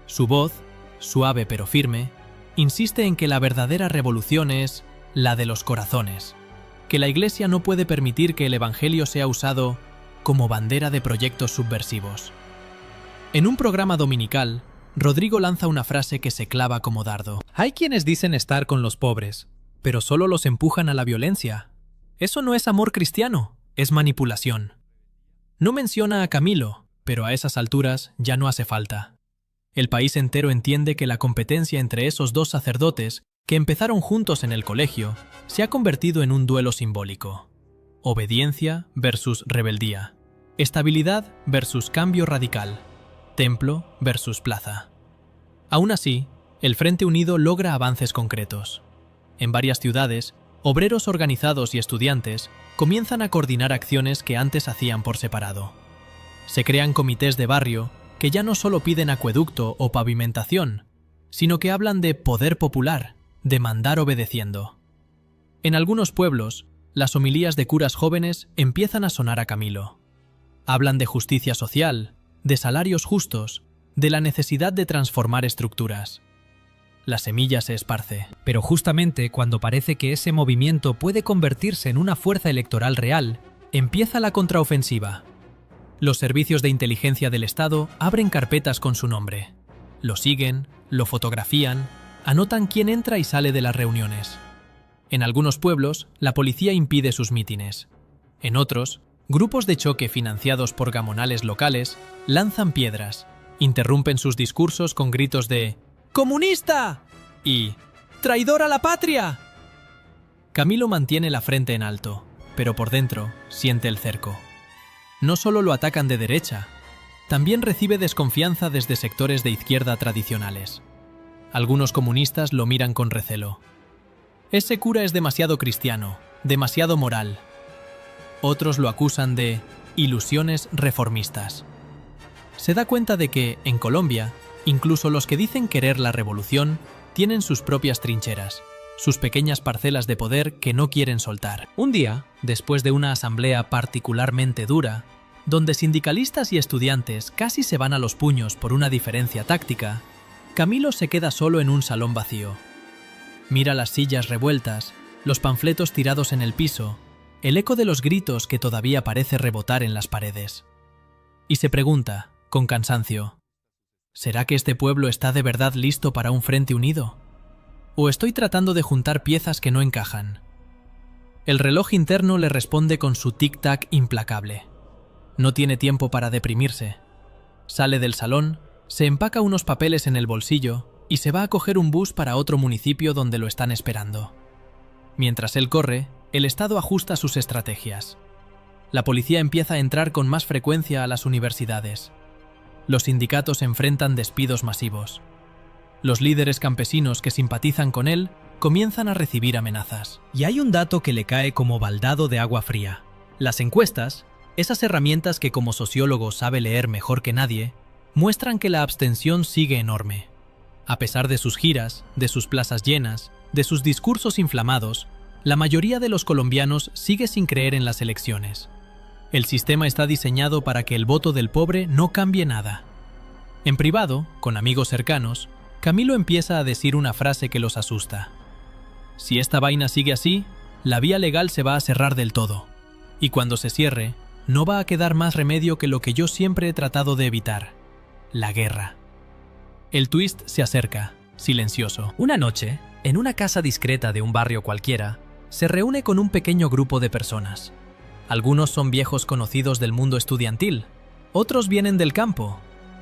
Su voz, suave pero firme, insiste en que la verdadera revolución es la de los corazones, que la Iglesia no puede permitir que el Evangelio sea usado como bandera de proyectos subversivos. En un programa dominical, Rodrigo lanza una frase que se clava como dardo. Hay quienes dicen estar con los pobres, pero solo los empujan a la violencia. Eso no es amor cristiano, es manipulación. No menciona a Camilo, pero a esas alturas ya no hace falta. El país entero entiende que la competencia entre esos dos sacerdotes, que empezaron juntos en el colegio, se ha convertido en un duelo simbólico. Obediencia versus rebeldía. Estabilidad versus cambio radical. Templo versus plaza. Aún así, el Frente Unido logra avances concretos. En varias ciudades, obreros organizados y estudiantes comienzan a coordinar acciones que antes hacían por separado. Se crean comités de barrio que ya no solo piden acueducto o pavimentación, sino que hablan de poder popular, de mandar obedeciendo. En algunos pueblos, las homilías de curas jóvenes empiezan a sonar a Camilo. Hablan de justicia social, de salarios justos, de la necesidad de transformar estructuras. La semilla se esparce. Pero justamente cuando parece que ese movimiento puede convertirse en una fuerza electoral real, empieza la contraofensiva. Los servicios de inteligencia del Estado abren carpetas con su nombre. Lo siguen, lo fotografían, anotan quién entra y sale de las reuniones. En algunos pueblos, la policía impide sus mítines. En otros, grupos de choque financiados por gamonales locales lanzan piedras, interrumpen sus discursos con gritos de ¡comunista! Y ¡traidor a la patria! Camilo mantiene la frente en alto, pero por dentro siente el cerco. No solo lo atacan de derecha, también recibe desconfianza desde sectores de izquierda tradicionales. Algunos comunistas lo miran con recelo. Ese cura es demasiado cristiano, demasiado moral. Otros lo acusan de ilusiones reformistas. Se da cuenta de que, en Colombia, incluso los que dicen querer la revolución tienen sus propias trincheras, sus pequeñas parcelas de poder que no quieren soltar. Un día, después de una asamblea particularmente dura, donde sindicalistas y estudiantes casi se van a los puños por una diferencia táctica, Camilo se queda solo en un salón vacío. Mira las sillas revueltas, los panfletos tirados en el piso, el eco de los gritos que todavía parece rebotar en las paredes. Y se pregunta, con cansancio, ¿será que este pueblo está de verdad listo para un frente unido? ¿O estoy tratando de juntar piezas que no encajan? El reloj interno le responde con su tic-tac implacable. No tiene tiempo para deprimirse. Sale del salón, se empaca unos papeles en el bolsillo y se va a coger un bus para otro municipio donde lo están esperando. Mientras él corre, el Estado ajusta sus estrategias. La policía empieza a entrar con más frecuencia a las universidades. Los sindicatos enfrentan despidos masivos. Los líderes campesinos que simpatizan con él comienzan a recibir amenazas. Y hay un dato que le cae como baldado de agua fría. Las encuestas, esas herramientas que como sociólogo sabe leer mejor que nadie, muestran que la abstención sigue enorme. A pesar de sus giras, de sus plazas llenas, de sus discursos inflamados, la mayoría de los colombianos sigue sin creer en las elecciones. El sistema está diseñado para que el voto del pobre no cambie nada. En privado, con amigos cercanos, Camilo empieza a decir una frase que los asusta. Si esta vaina sigue así, la vía legal se va a cerrar del todo. Y cuando se cierre, no va a quedar más remedio que lo que yo siempre he tratado de evitar: la guerra. El twist se acerca, silencioso. Una noche, en una casa discreta de un barrio cualquiera, se reúne con un pequeño grupo de personas. Algunos son viejos conocidos del mundo estudiantil, otros vienen del campo.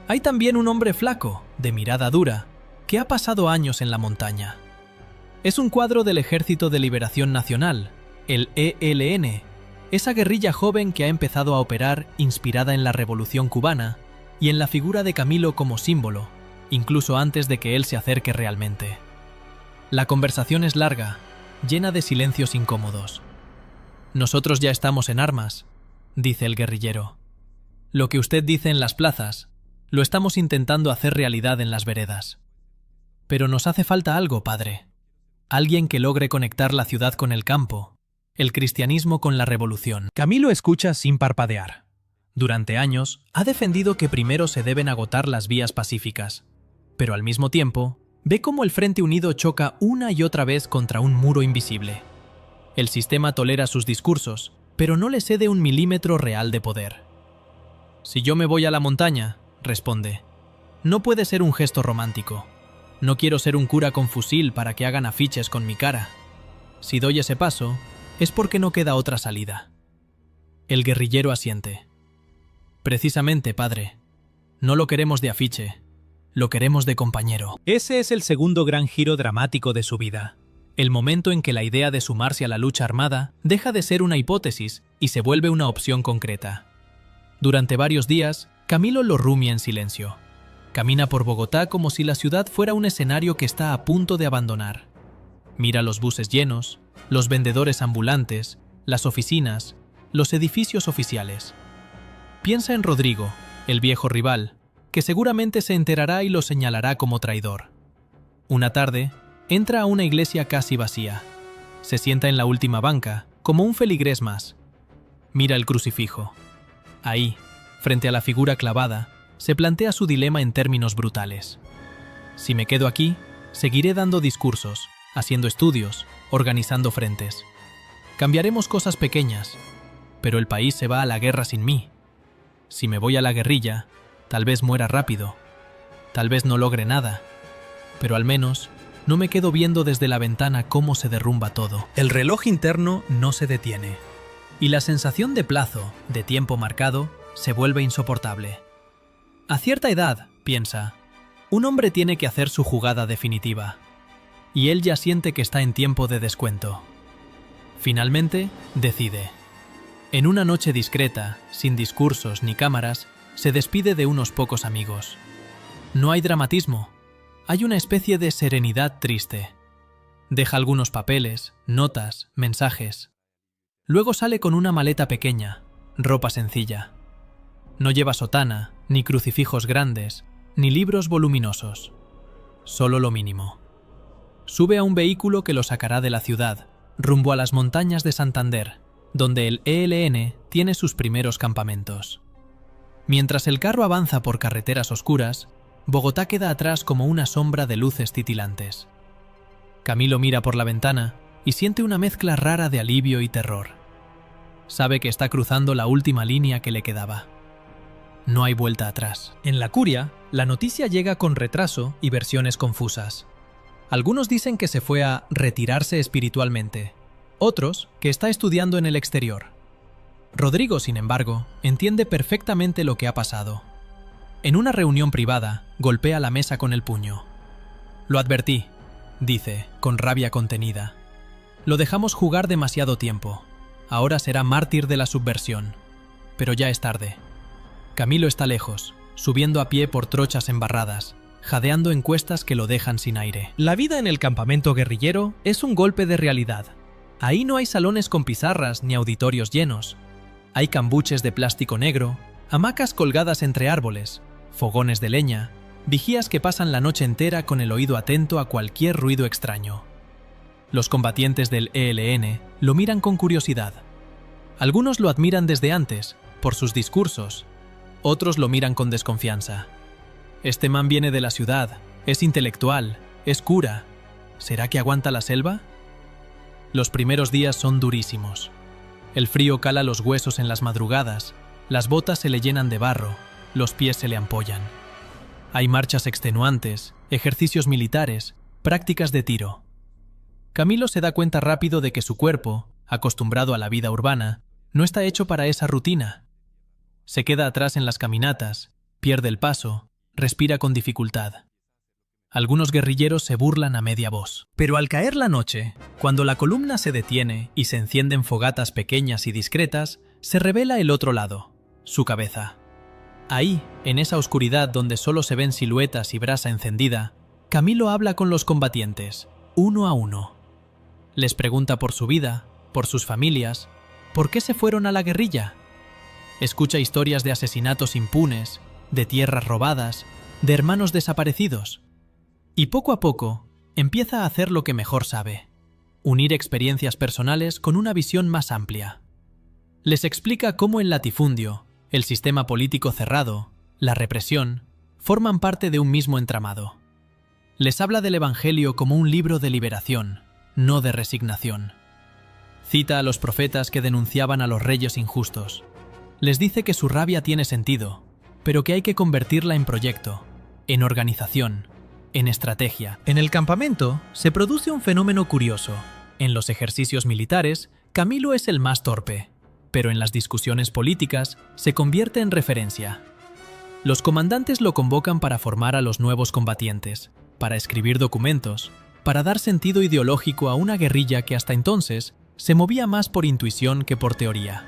Hay también un hombre flaco, de mirada dura, que ha pasado años en la montaña. Es un cuadro del Ejército de Liberación Nacional, el ELN, esa guerrilla joven que ha empezado a operar inspirada en la Revolución Cubana y en la figura de Camilo como símbolo, incluso antes de que él se acerque realmente. La conversación es larga, llena de silencios incómodos. «Nosotros ya estamos en armas», dice el guerrillero. «Lo que usted dice en las plazas, lo estamos intentando hacer realidad en las veredas. Pero nos hace falta algo, padre. Alguien que logre conectar la ciudad con el campo, el cristianismo con la revolución». Camilo escucha sin parpadear. Durante años, ha defendido que primero se deben agotar las vías pacíficas. pero al mismo tiempo, ve cómo el Frente Unido choca una y otra vez contra un muro invisible. El sistema tolera sus discursos, pero no le cede un milímetro real de poder. Si yo me voy a la montaña, responde, no puede ser un gesto romántico. No quiero ser un cura con fusil para que hagan afiches con mi cara. Si doy ese paso, es porque no queda otra salida. El guerrillero asiente. Precisamente, padre. No lo queremos de afiche, lo queremos de compañero. Ese es el segundo gran giro dramático de su vida. El momento en que la idea de sumarse a la lucha armada deja de ser una hipótesis y se vuelve una opción concreta. Durante varios días, Camilo lo rumia en silencio. Camina por Bogotá como si la ciudad fuera un escenario que está a punto de abandonar. Mira los buses llenos, los vendedores ambulantes, las oficinas, los edificios oficiales. Piensa en Rodrigo, el viejo rival, que seguramente se enterará y lo señalará como traidor. Una tarde, entra a una iglesia casi vacía. Se sienta en la última banca, como un feligrés más. Mira el crucifijo. Ahí, frente a la figura clavada, se plantea su dilema en términos brutales. Si me quedo aquí, seguiré dando discursos, haciendo estudios, organizando frentes. Cambiaremos cosas pequeñas, pero el país se va a la guerra sin mí. Si me voy a la guerrilla, tal vez muera rápido, tal vez no logre nada, pero al menos no me quedo viendo desde la ventana cómo se derrumba todo. El reloj interno no se detiene, y la sensación de plazo, de tiempo marcado, se vuelve insoportable. A cierta edad, piensa, un hombre tiene que hacer su jugada definitiva, y él ya siente que está en tiempo de descuento. Finalmente, decide. En una noche discreta, sin discursos ni cámaras, se despide de unos pocos amigos. No hay dramatismo, hay una especie de serenidad triste. Deja algunos papeles, notas, mensajes. Luego sale con una maleta pequeña, ropa sencilla. No lleva sotana, ni crucifijos grandes, ni libros voluminosos. Solo lo mínimo. Sube a un vehículo que lo sacará de la ciudad, rumbo a las montañas de Santander, donde el ELN tiene sus primeros campamentos. Mientras el carro avanza por carreteras oscuras, Bogotá queda atrás como una sombra de luces titilantes. Camilo mira por la ventana y siente una mezcla rara de alivio y terror. Sabe que está cruzando la última línea que le quedaba. No hay vuelta atrás. En la curia, la noticia llega con retraso y versiones confusas. Algunos dicen que se fue a retirarse espiritualmente, otros que está estudiando en el exterior. Rodrigo, sin embargo, entiende perfectamente lo que ha pasado. En una reunión privada, golpea la mesa con el puño. Lo advertí, dice, con rabia contenida. Lo dejamos jugar demasiado tiempo. Ahora será mártir de la subversión. Pero ya es tarde. Camilo está lejos, subiendo a pie por trochas embarradas, jadeando en cuestas que lo dejan sin aire. La vida en el campamento guerrillero es un golpe de realidad. Ahí no hay salones con pizarras ni auditorios llenos. Hay cambuches de plástico negro, hamacas colgadas entre árboles, fogones de leña, vigías que pasan la noche entera con el oído atento a cualquier ruido extraño. Los combatientes del ELN lo miran con curiosidad. Algunos lo admiran desde antes, por sus discursos. Otros lo miran con desconfianza. Este man viene de la ciudad, es intelectual, es cura. ¿Será que aguanta la selva? Los primeros días son durísimos. El frío cala los huesos en las madrugadas, las botas se le llenan de barro, los pies se le ampollan. Hay marchas extenuantes, ejercicios militares, prácticas de tiro. Camilo se da cuenta rápido de que su cuerpo, acostumbrado a la vida urbana, no está hecho para esa rutina. Se queda atrás en las caminatas, pierde el paso, respira con dificultad. Algunos guerrilleros se burlan a media voz. Pero al caer la noche, cuando la columna se detiene y se encienden fogatas pequeñas y discretas, se revela el otro lado, su cabeza. Ahí, en esa oscuridad donde solo se ven siluetas y brasa encendida, Camilo habla con los combatientes, uno a uno. Les pregunta por su vida, por sus familias, por qué se fueron a la guerrilla. Escucha historias de asesinatos impunes, de tierras robadas, de hermanos desaparecidos. Y poco a poco, empieza a hacer lo que mejor sabe, unir experiencias personales con una visión más amplia. Les explica cómo el latifundio, el sistema político cerrado, la represión, forman parte de un mismo entramado. Les habla del Evangelio como un libro de liberación, no de resignación. Cita a los profetas que denunciaban a los reyes injustos. Les dice que su rabia tiene sentido, pero que hay que convertirla en proyecto, en organización, en estrategia. En el campamento se produce un fenómeno curioso. En los ejercicios militares, Camilo es el más torpe, pero en las discusiones políticas se convierte en referencia. Los comandantes lo convocan para formar a los nuevos combatientes, para escribir documentos, para dar sentido ideológico a una guerrilla que hasta entonces se movía más por intuición que por teoría.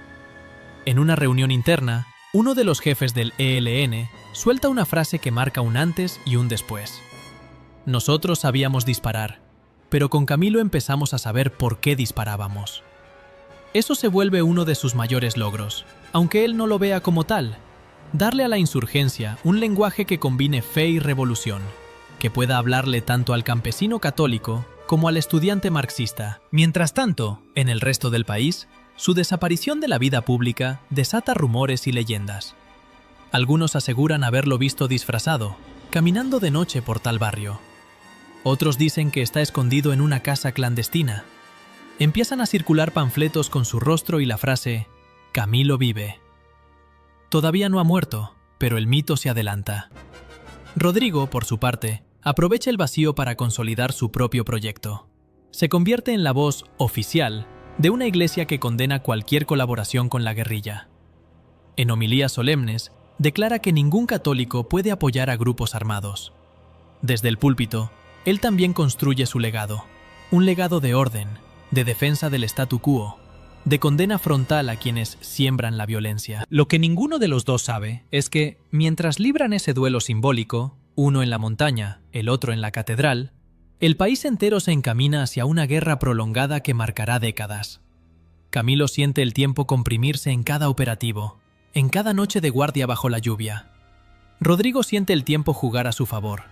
En una reunión interna, uno de los jefes del ELN suelta una frase que marca un antes y un después. Nosotros sabíamos disparar, pero con Camilo empezamos a saber por qué disparábamos. Eso se vuelve uno de sus mayores logros, aunque él no lo vea como tal. Darle a la insurgencia un lenguaje que combine fe y revolución, que pueda hablarle tanto al campesino católico como al estudiante marxista. Mientras tanto, en el resto del país, su desaparición de la vida pública desata rumores y leyendas. Algunos aseguran haberlo visto disfrazado, caminando de noche por tal barrio. Otros dicen que está escondido en una casa clandestina. Empiezan a circular panfletos con su rostro y la frase «Camilo vive». Todavía no ha muerto, pero el mito se adelanta. Rodrigo, por su parte, aprovecha el vacío para consolidar su propio proyecto. Se convierte en la voz oficial de una iglesia que condena cualquier colaboración con la guerrilla. En homilías solemnes, declara que ningún católico puede apoyar a grupos armados. Desde el púlpito, él también construye su legado, un legado de orden, de defensa del statu quo, de condena frontal a quienes siembran la violencia. Lo que ninguno de los dos sabe es que, mientras libran ese duelo simbólico, uno en la montaña, el otro en la catedral, el país entero se encamina hacia una guerra prolongada que marcará décadas. Camilo siente el tiempo comprimirse en cada operativo, en cada noche de guardia bajo la lluvia. Rodrigo siente el tiempo jugar a su favor.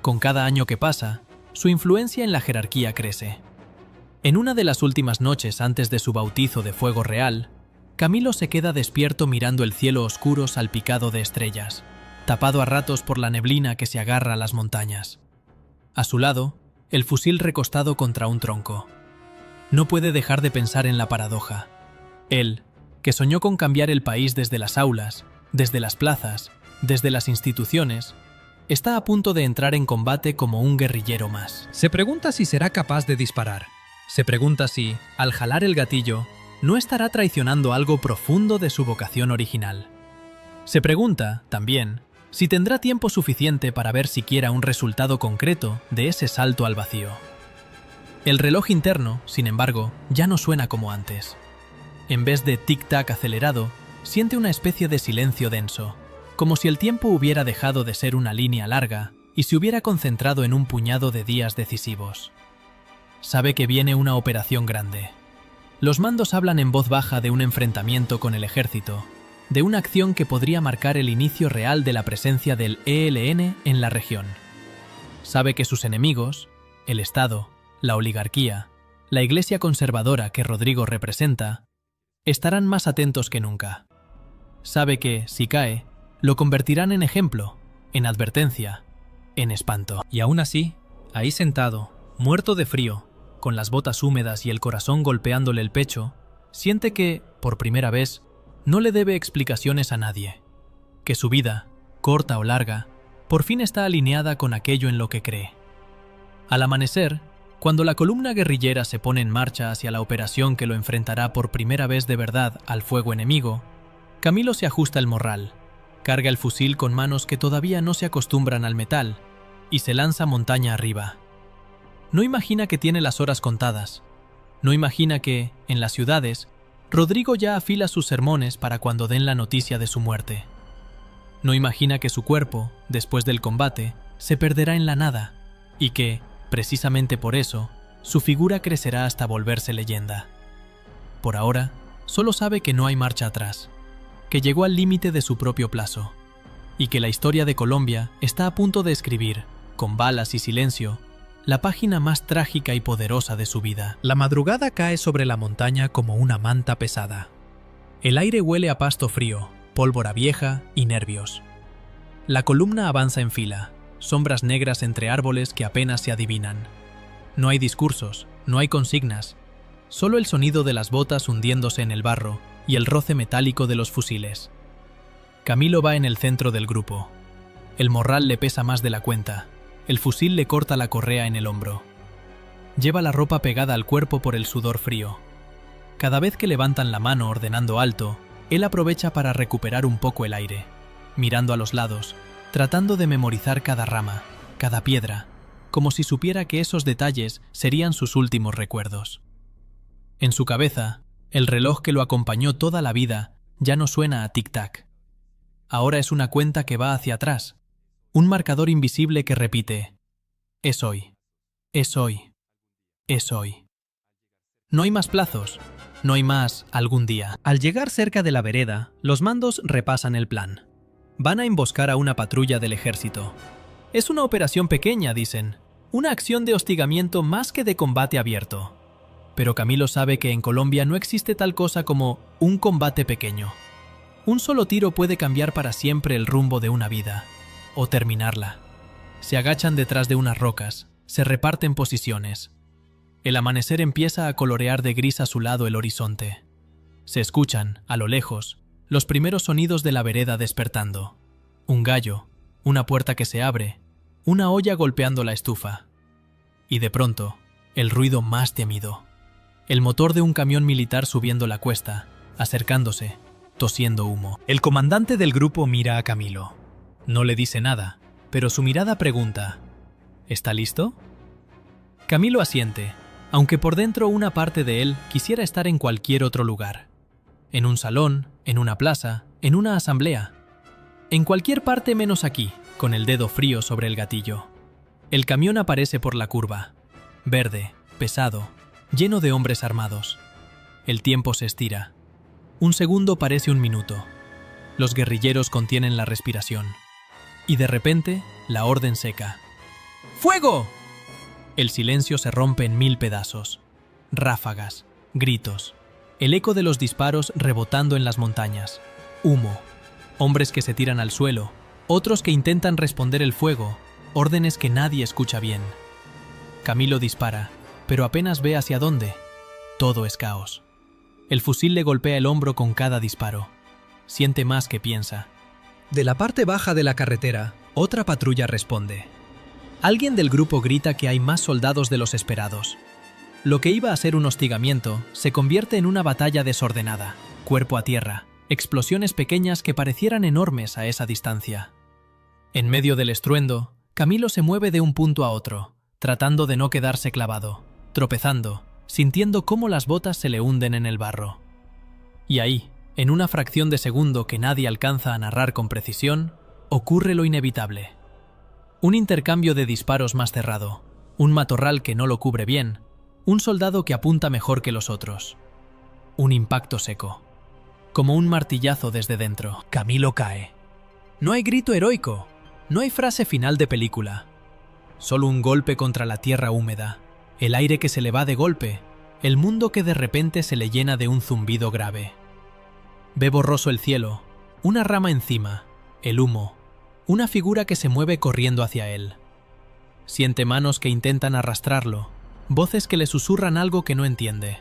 Con cada año que pasa, su influencia en la jerarquía crece. En una de las últimas noches antes de su bautizo de fuego real, Camilo se queda despierto mirando el cielo oscuro salpicado de estrellas, tapado a ratos por la neblina que se agarra a las montañas. A su lado, el fusil recostado contra un tronco. No puede dejar de pensar en la paradoja. Él, que soñó con cambiar el país desde las aulas, desde las plazas, desde las instituciones, está a punto de entrar en combate como un guerrillero más. Se pregunta si será capaz de disparar. Se pregunta si, al jalar el gatillo, no estará traicionando algo profundo de su vocación original. Se pregunta, también, si tendrá tiempo suficiente para ver siquiera un resultado concreto de ese salto al vacío. El reloj interno, sin embargo, ya no suena como antes. En vez de tic-tac acelerado, siente una especie de silencio denso, como si el tiempo hubiera dejado de ser una línea larga y se hubiera concentrado en un puñado de días decisivos. Sabe que viene una operación grande. Los mandos hablan en voz baja de un enfrentamiento con el ejército, de una acción que podría marcar el inicio real de la presencia del ELN en la región. Sabe que sus enemigos, el Estado, la oligarquía, la iglesia conservadora que Rodrigo representa, estarán más atentos que nunca. Sabe que, si cae, lo convertirán en ejemplo, en advertencia, en espanto. Y aún así, ahí sentado, muerto de frío, con las botas húmedas y el corazón golpeándole el pecho, siente que, por primera vez, no le debe explicaciones a nadie, que su vida, corta o larga, por fin está alineada con aquello en lo que cree. Al amanecer, cuando la columna guerrillera se pone en marcha hacia la operación que lo enfrentará por primera vez de verdad al fuego enemigo, Camilo se ajusta el morral, carga el fusil con manos que todavía no se acostumbran al metal y se lanza montaña arriba. No imagina que tiene las horas contadas. No imagina que, en las ciudades, Rodrigo ya afila sus sermones para cuando den la noticia de su muerte. No imagina que su cuerpo, después del combate, se perderá en la nada y que, precisamente por eso, su figura crecerá hasta volverse leyenda. Por ahora, solo sabe que no hay marcha atrás, que llegó al límite de su propio plazo y que la historia de Colombia está a punto de escribir, con balas y silencio, la página más trágica y poderosa de su vida. La madrugada cae sobre la montaña como una manta pesada. El aire huele a pasto frío, pólvora vieja y nervios. La columna avanza en fila, sombras negras entre árboles que apenas se adivinan. No hay discursos, no hay consignas, solo el sonido de las botas hundiéndose en el barro y el roce metálico de los fusiles. Camilo va en el centro del grupo. El morral le pesa más de la cuenta, el fusil le corta la correa en el hombro. Lleva la ropa pegada al cuerpo por el sudor frío. Cada vez que levantan la mano ordenando alto, él aprovecha para recuperar un poco el aire, mirando a los lados, tratando de memorizar cada rama, cada piedra, como si supiera que esos detalles serían sus últimos recuerdos. En su cabeza, el reloj que lo acompañó toda la vida ya no suena a tic-tac. Ahora es una cuenta que va hacia atrás, un marcador invisible que repite: es hoy, es hoy, es hoy. No hay más plazos, no hay más algún día. Al llegar cerca de la vereda, los mandos repasan el plan. Van a emboscar a una patrulla del ejército. Es una operación pequeña, dicen, una acción de hostigamiento más que de combate abierto. Pero Camilo sabe que en Colombia no existe tal cosa como un combate pequeño. Un solo tiro puede cambiar para siempre el rumbo de una vida, o terminarla. Se agachan detrás de unas rocas, se reparten posiciones. El amanecer empieza a colorear de gris azulado el horizonte. Se escuchan, a lo lejos, los primeros sonidos de la vereda despertando. Un gallo, una puerta que se abre, una olla golpeando la estufa. Y de pronto, el ruido más temido. El motor de un camión militar subiendo la cuesta, acercándose, tosiendo humo. El comandante del grupo mira a Camilo. No le dice nada, pero su mirada pregunta: ¿está listo? Camilo asiente, aunque por dentro una parte de él quisiera estar en cualquier otro lugar. En un salón, en una plaza, en una asamblea. En cualquier parte menos aquí, con el dedo frío sobre el gatillo. El camión aparece por la curva. Verde, pesado, lleno de hombres armados. El tiempo se estira. Un segundo parece un minuto. Los guerrilleros contienen la respiración. Y de repente, la orden seca. ¡Fuego! El silencio se rompe en 1000 pedazos. Ráfagas, gritos, el eco de los disparos rebotando en las montañas. Humo, hombres que se tiran al suelo, otros que intentan responder el fuego, órdenes que nadie escucha bien. Camilo dispara, pero apenas ve hacia dónde. Todo es caos. El fusil le golpea el hombro con cada disparo. Siente más que piensa. De la parte baja de la carretera, otra patrulla responde. Alguien del grupo grita que hay más soldados de los esperados. Lo que iba a ser un hostigamiento se convierte en una batalla desordenada, cuerpo a tierra, explosiones pequeñas que parecieran enormes a esa distancia. En medio del estruendo, Camilo se mueve de un punto a otro, tratando de no quedarse clavado, tropezando, sintiendo cómo las botas se le hunden en el barro. Y ahí, en una fracción de segundo que nadie alcanza a narrar con precisión, ocurre lo inevitable. Un intercambio de disparos más cerrado, un matorral que no lo cubre bien, un soldado que apunta mejor que los otros. Un impacto seco, como un martillazo desde dentro. Camilo cae. No hay grito heroico, no hay frase final de película. Solo un golpe contra la tierra húmeda, el aire que se le va de golpe, el mundo que de repente se le llena de un zumbido grave. Ve borroso el cielo, una rama encima, el humo, una figura que se mueve corriendo hacia él. Siente manos que intentan arrastrarlo, voces que le susurran algo que no entiende.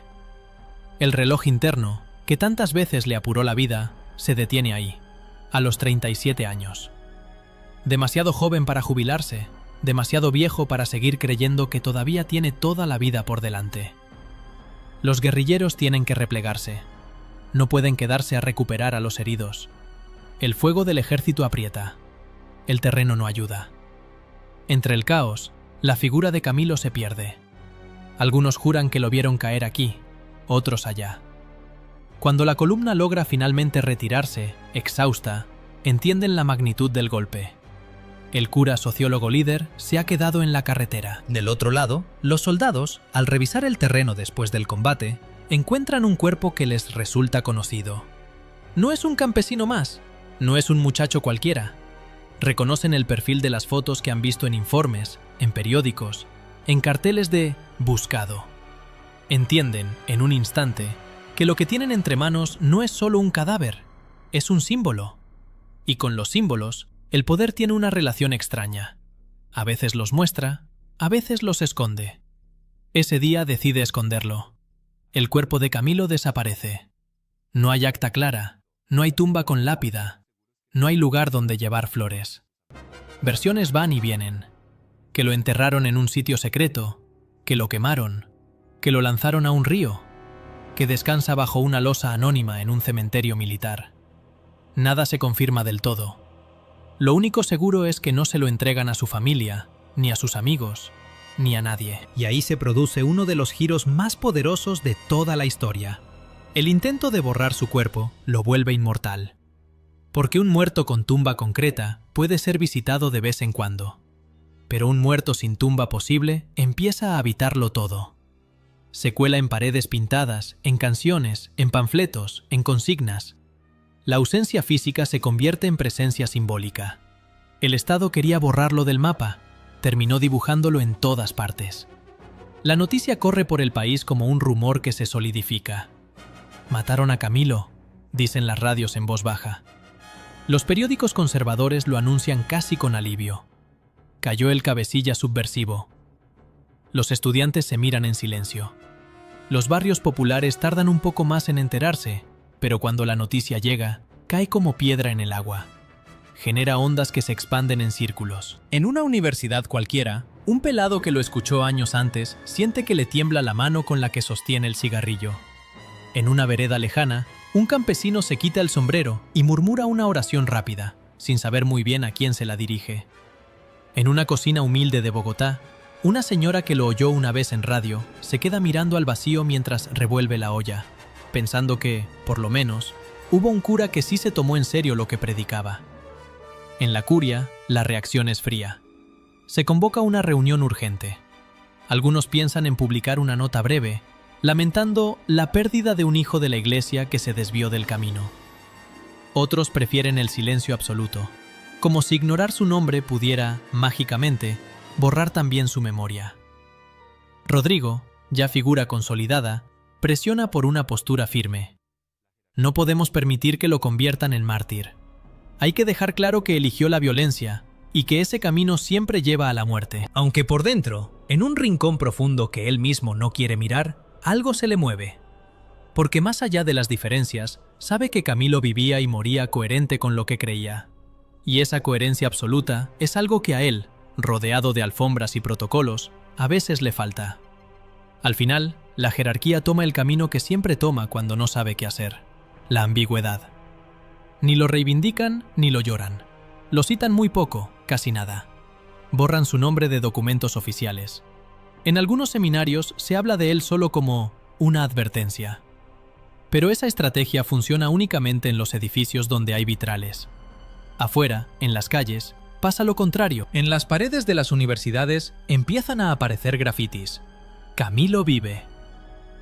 El reloj interno, que tantas veces le apuró la vida, se detiene ahí, a los 37 años. Demasiado joven para jubilarse, demasiado viejo para seguir creyendo que todavía tiene toda la vida por delante. Los guerrilleros tienen que replegarse. No pueden quedarse a recuperar a los heridos. El fuego del ejército aprieta. El terreno no ayuda. Entre el caos, la figura de Camilo se pierde. Algunos juran que lo vieron caer aquí, otros allá. Cuando la columna logra finalmente retirarse, exhausta, entienden la magnitud del golpe. El cura sociólogo líder se ha quedado en la carretera. Del otro lado, los soldados, al revisar el terreno después del combate, encuentran un cuerpo que les resulta conocido. No es un campesino más, no es un muchacho cualquiera. Reconocen el perfil de las fotos que han visto en informes, en periódicos, en carteles de buscado. Entienden, en un instante, que lo que tienen entre manos no es solo un cadáver, es un símbolo. Y con los símbolos, el poder tiene una relación extraña. A veces los muestra, a veces los esconde. Ese día decide esconderlo. El cuerpo de Camilo desaparece. No hay acta clara, no hay tumba con lápida, no hay lugar donde llevar flores. Versiones van y vienen. Que lo enterraron en un sitio secreto, que lo quemaron, que lo lanzaron a un río, que descansa bajo una losa anónima en un cementerio militar. Nada se confirma del todo. Lo único seguro es que no se lo entregan a su familia, ni a sus amigos, ni a nadie. Y ahí se produce uno de los giros más poderosos de toda la historia. El intento de borrar su cuerpo lo vuelve inmortal. Porque un muerto con tumba concreta puede ser visitado de vez en cuando. Pero un muerto sin tumba posible empieza a habitarlo todo. Se cuela en paredes pintadas, en canciones, en panfletos, en consignas. La ausencia física se convierte en presencia simbólica. El Estado quería borrarlo del mapa, terminó dibujándolo en todas partes. La noticia corre por el país como un rumor que se solidifica. Mataron a Camilo, dicen las radios en voz baja. Los periódicos conservadores lo anuncian casi con alivio. Cayó el cabecilla subversivo. Los estudiantes se miran en silencio. Los barrios populares tardan un poco más en enterarse, pero cuando la noticia llega, cae como piedra en el agua. Genera ondas que se expanden en círculos. En una universidad cualquiera, un pelado que lo escuchó años antes siente que le tiembla la mano con la que sostiene el cigarrillo. En una vereda lejana, un campesino se quita el sombrero y murmura una oración rápida, sin saber muy bien a quién se la dirige. En una cocina humilde de Bogotá, una señora que lo oyó una vez en radio se queda mirando al vacío mientras revuelve la olla, pensando que, por lo menos, hubo un cura que sí se tomó en serio lo que predicaba. En la curia, la reacción es fría. Se convoca una reunión urgente. Algunos piensan en publicar una nota breve, lamentando la pérdida de un hijo de la iglesia que se desvió del camino. Otros prefieren el silencio absoluto, como si ignorar su nombre pudiera, mágicamente, borrar también su memoria. Rodrigo, ya figura consolidada, presiona por una postura firme. No podemos permitir que lo conviertan en mártir. Hay que dejar claro que eligió la violencia y que ese camino siempre lleva a la muerte. Aunque por dentro, en un rincón profundo que él mismo no quiere mirar, algo se le mueve. Porque más allá de las diferencias, sabe que Camilo vivía y moría coherente con lo que creía. Y esa coherencia absoluta es algo que a él, rodeado de alfombras y protocolos, a veces le falta. Al final, la jerarquía toma el camino que siempre toma cuando no sabe qué hacer: la ambigüedad. Ni lo reivindican ni lo lloran. Lo citan muy poco, casi nada. Borran su nombre de documentos oficiales. En algunos seminarios se habla de él solo como una advertencia. Pero esa estrategia funciona únicamente en los edificios donde hay vitrales. Afuera, en las calles, pasa lo contrario. En las paredes de las universidades empiezan a aparecer grafitis. Camilo vive.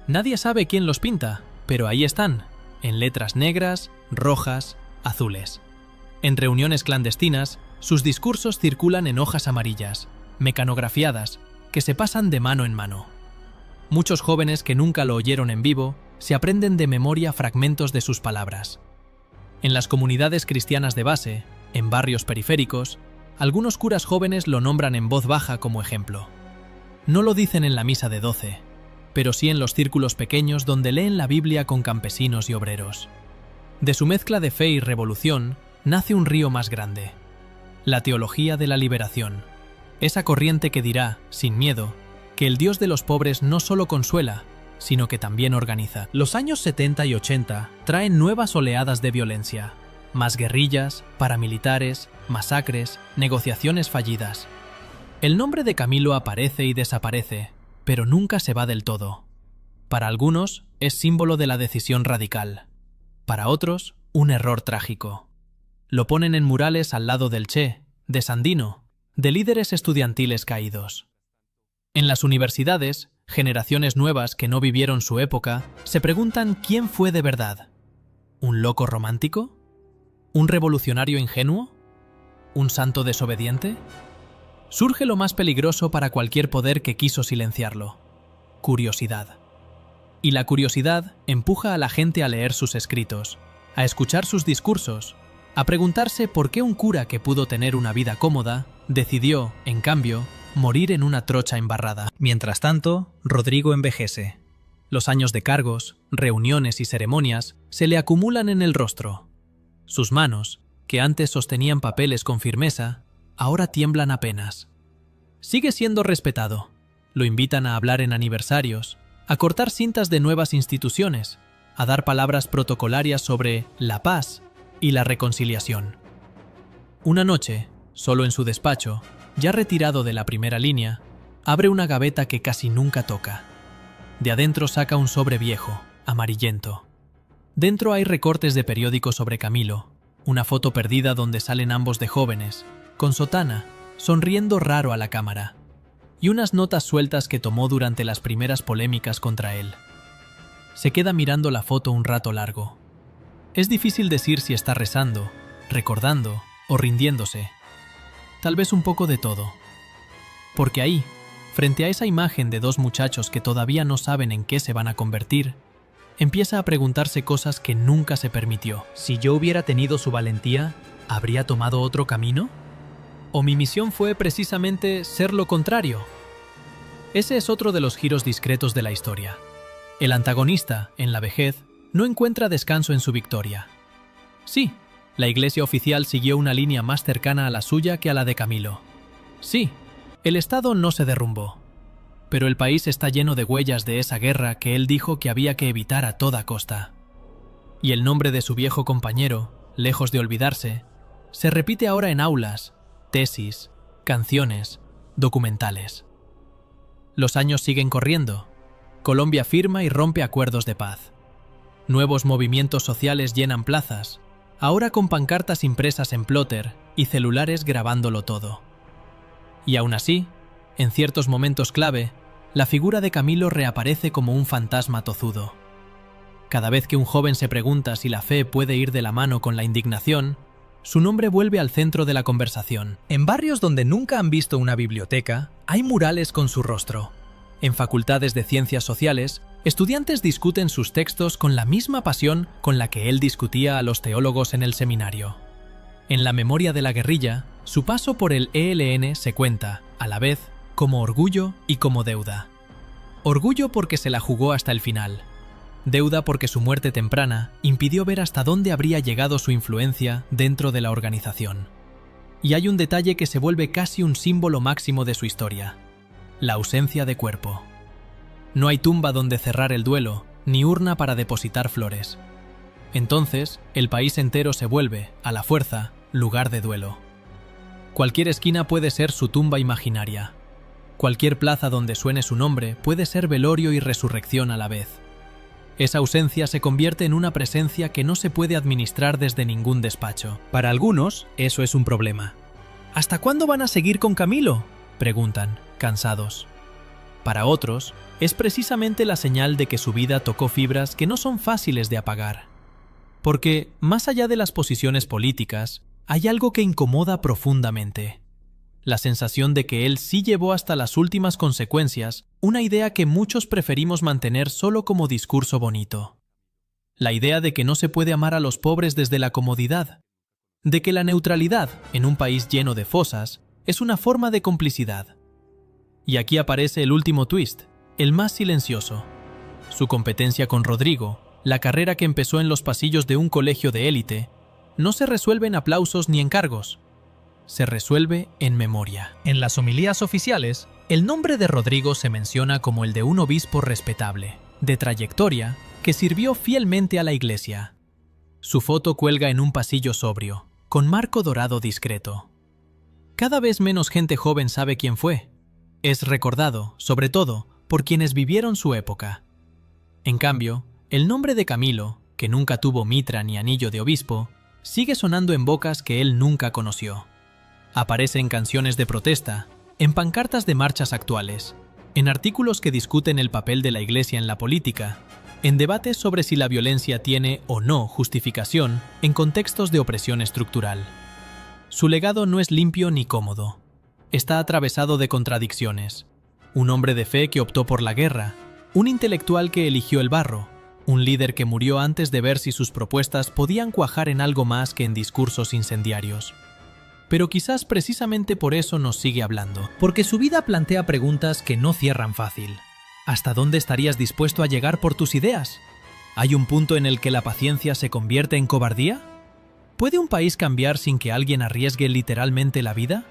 Nadie sabe quién los pinta, pero ahí están, en letras negras, rojas, azules. En reuniones clandestinas, sus discursos circulan en hojas amarillas, mecanografiadas, que se pasan de mano en mano. Muchos jóvenes que nunca lo oyeron en vivo se aprenden de memoria fragmentos de sus palabras. En las comunidades cristianas de base, en barrios periféricos, algunos curas jóvenes lo nombran en voz baja como ejemplo. No lo dicen en la misa de 12, pero sí en los círculos pequeños donde leen la Biblia con campesinos y obreros. De su mezcla de fe y revolución nace un río más grande: la teología de la liberación. Esa corriente que dirá, sin miedo, que el Dios de los pobres no solo consuela, sino que también organiza. Los años 70 y 80 traen nuevas oleadas de violencia. Más guerrillas, paramilitares, masacres, negociaciones fallidas. El nombre de Camilo aparece y desaparece, pero nunca se va del todo. Para algunos es símbolo de la decisión radical. Para otros, un error trágico. Lo ponen en murales al lado del Che, de Sandino, de líderes estudiantiles caídos. En las universidades, generaciones nuevas que no vivieron su época se preguntan quién fue de verdad. ¿Un loco romántico? ¿Un revolucionario ingenuo? ¿Un santo desobediente? Surge lo más peligroso para cualquier poder que quiso silenciarlo: curiosidad. Y la curiosidad empuja a la gente a leer sus escritos, a escuchar sus discursos, a preguntarse por qué un cura que pudo tener una vida cómoda decidió, en cambio, morir en una trocha embarrada. Mientras tanto, Rodrigo envejece. Los años de cargos, reuniones y ceremonias se le acumulan en el rostro. Sus manos, que antes sostenían papeles con firmeza, ahora tiemblan apenas. Sigue siendo respetado. Lo invitan a hablar en aniversarios, a cortar cintas de nuevas instituciones, a dar palabras protocolarias sobre la paz y la reconciliación. Una noche, solo en su despacho, ya retirado de la primera línea, abre una gaveta que casi nunca toca. De adentro saca un sobre viejo, amarillento. Dentro hay recortes de periódicos sobre Camilo, una foto perdida donde salen ambos de jóvenes, con sotana, sonriendo raro a la cámara, y unas notas sueltas que tomó durante las primeras polémicas contra él. Se queda mirando la foto un rato largo. Es difícil decir si está rezando, recordando o rindiéndose. Tal vez un poco de todo. Porque ahí, frente a esa imagen de dos muchachos que todavía no saben en qué se van a convertir, empieza a preguntarse cosas que nunca se permitió. Si yo hubiera tenido su valentía, ¿habría tomado otro camino? ¿O mi misión fue precisamente ser lo contrario? Ese es otro de los giros discretos de la historia. El antagonista, en la vejez, no encuentra descanso en su victoria. Sí, la Iglesia oficial siguió una línea más cercana a la suya que a la de Camilo. Sí, el Estado no se derrumbó, pero el país está lleno de huellas de esa guerra que él dijo que había que evitar a toda costa. Y el nombre de su viejo compañero, lejos de olvidarse, se repite ahora en aulas, tesis, canciones, documentales. Los años siguen corriendo. Colombia firma y rompe acuerdos de paz. Nuevos movimientos sociales llenan plazas, ahora con pancartas impresas en plotter y celulares grabándolo todo. Y aún así, en ciertos momentos clave, la figura de Camilo reaparece como un fantasma tozudo. Cada vez que un joven se pregunta si la fe puede ir de la mano con la indignación, su nombre vuelve al centro de la conversación. En barrios donde nunca han visto una biblioteca, hay murales con su rostro. En facultades de ciencias sociales, estudiantes discuten sus textos con la misma pasión con la que él discutía a los teólogos en el seminario. En la memoria de la guerrilla, su paso por el ELN se cuenta, a la vez, como orgullo y como deuda. Orgullo porque se la jugó hasta el final. Deuda porque su muerte temprana impidió ver hasta dónde habría llegado su influencia dentro de la organización. Y hay un detalle que se vuelve casi un símbolo máximo de su historia: la ausencia de cuerpo. No hay tumba donde cerrar el duelo, ni urna para depositar flores. Entonces, el país entero se vuelve, a la fuerza, lugar de duelo. Cualquier esquina puede ser su tumba imaginaria. Cualquier plaza donde suene su nombre puede ser velorio y resurrección a la vez. Esa ausencia se convierte en una presencia que no se puede administrar desde ningún despacho. Para algunos, eso es un problema. ¿Hasta cuándo van a seguir con Camilo?, preguntan, cansados. Para otros, es precisamente la señal de que su vida tocó fibras que no son fáciles de apagar. Porque, más allá de las posiciones políticas, hay algo que incomoda profundamente. La sensación de que él sí llevó hasta las últimas consecuencias una idea que muchos preferimos mantener solo como discurso bonito. La idea de que no se puede amar a los pobres desde la comodidad. De que la neutralidad, en un país lleno de fosas, es una forma de complicidad. Y aquí aparece el último twist, el más silencioso. Su competencia con Rodrigo, la carrera que empezó en los pasillos de un colegio de élite, no se resuelve en aplausos ni encargos. Se resuelve en memoria. En las homilías oficiales, el nombre de Rodrigo se menciona como el de un obispo respetable, de trayectoria, que sirvió fielmente a la iglesia. Su foto cuelga en un pasillo sobrio, con marco dorado discreto. Cada vez menos gente joven sabe quién fue. Es recordado, sobre todo, por quienes vivieron su época. En cambio, el nombre de Camilo, que nunca tuvo mitra ni anillo de obispo, sigue sonando en bocas que él nunca conoció. Aparece en canciones de protesta, en pancartas de marchas actuales, en artículos que discuten el papel de la Iglesia en la política, en debates sobre si la violencia tiene o no justificación en contextos de opresión estructural. Su legado no es limpio ni cómodo. Está atravesado de contradicciones. Un hombre de fe que optó por la guerra, un intelectual que eligió el barro, un líder que murió antes de ver si sus propuestas podían cuajar en algo más que en discursos incendiarios. pero quizás precisamente por eso nos sigue hablando, porque su vida plantea preguntas que no cierran fácil. ¿Hasta dónde estarías dispuesto a llegar por tus ideas? ¿Hay un punto en el que la paciencia se convierte en cobardía? ¿Puede un país cambiar sin que alguien arriesgue literalmente la vida?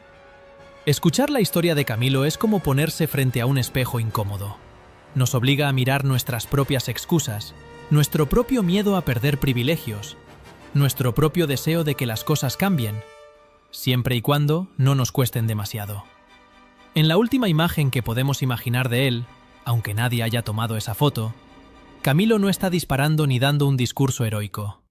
Escuchar la historia de Camilo es como ponerse frente a un espejo incómodo. Nos obliga a mirar nuestras propias excusas, nuestro propio miedo a perder privilegios, nuestro propio deseo de que las cosas cambien, siempre y cuando no nos cuesten demasiado. En la última imagen que podemos imaginar de él, aunque nadie haya tomado esa foto, Camilo no está disparando ni dando un discurso heroico.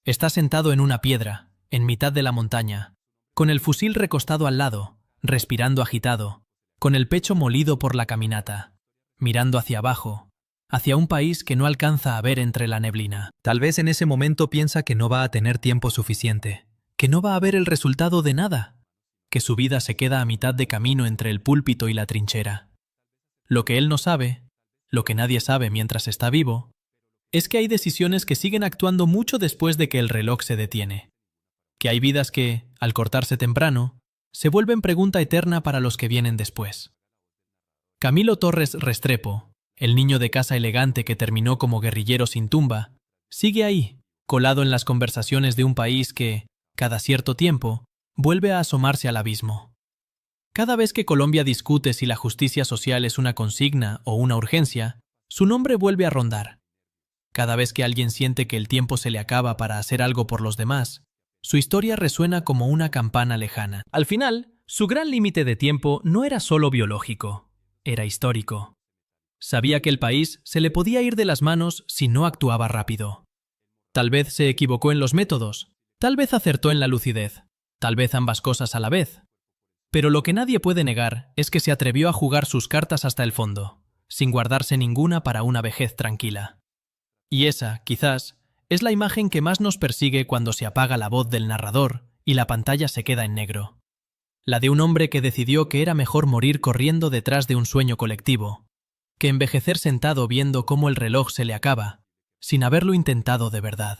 Está sentado en una piedra, en mitad de la montaña, con el fusil recostado al lado, respirando agitado, con el pecho molido por la caminata, mirando hacia abajo, hacia un país que no alcanza a ver entre la neblina. Tal vez en ese momento piensa que no va a tener tiempo suficiente, que no va a ver el resultado de nada, que su vida se queda a mitad de camino entre el púlpito y la trinchera. Lo que él no sabe, lo que nadie sabe mientras está vivo, es que hay decisiones que siguen actuando mucho después de que el reloj se detiene. Que hay vidas que, al cortarse temprano, se vuelven pregunta eterna para los que vienen después. Camilo Torres Restrepo, el niño de casa elegante que terminó como guerrillero sin tumba, sigue ahí, colado en las conversaciones de un país que, cada cierto tiempo, vuelve a asomarse al abismo. Cada vez que Colombia discute si la justicia social es una consigna o una urgencia, su nombre vuelve a rondar. Cada vez que alguien siente que el tiempo se le acaba para hacer algo por los demás, su historia resuena como una campana lejana. Al final, su gran límite de tiempo no era solo biológico, era histórico. Sabía que el país se le podía ir de las manos si no actuaba rápido. Tal vez se equivocó en los métodos, tal vez acertó en la lucidez, tal vez ambas cosas a la vez. Pero lo que nadie puede negar es que se atrevió a jugar sus cartas hasta el fondo, sin guardarse ninguna para una vejez tranquila. Y esa, quizás, es la imagen que más nos persigue cuando se apaga la voz del narrador y la pantalla se queda en negro. La de un hombre que decidió que era mejor morir corriendo detrás de un sueño colectivo, que envejecer sentado viendo cómo el reloj se le acaba, sin haberlo intentado de verdad.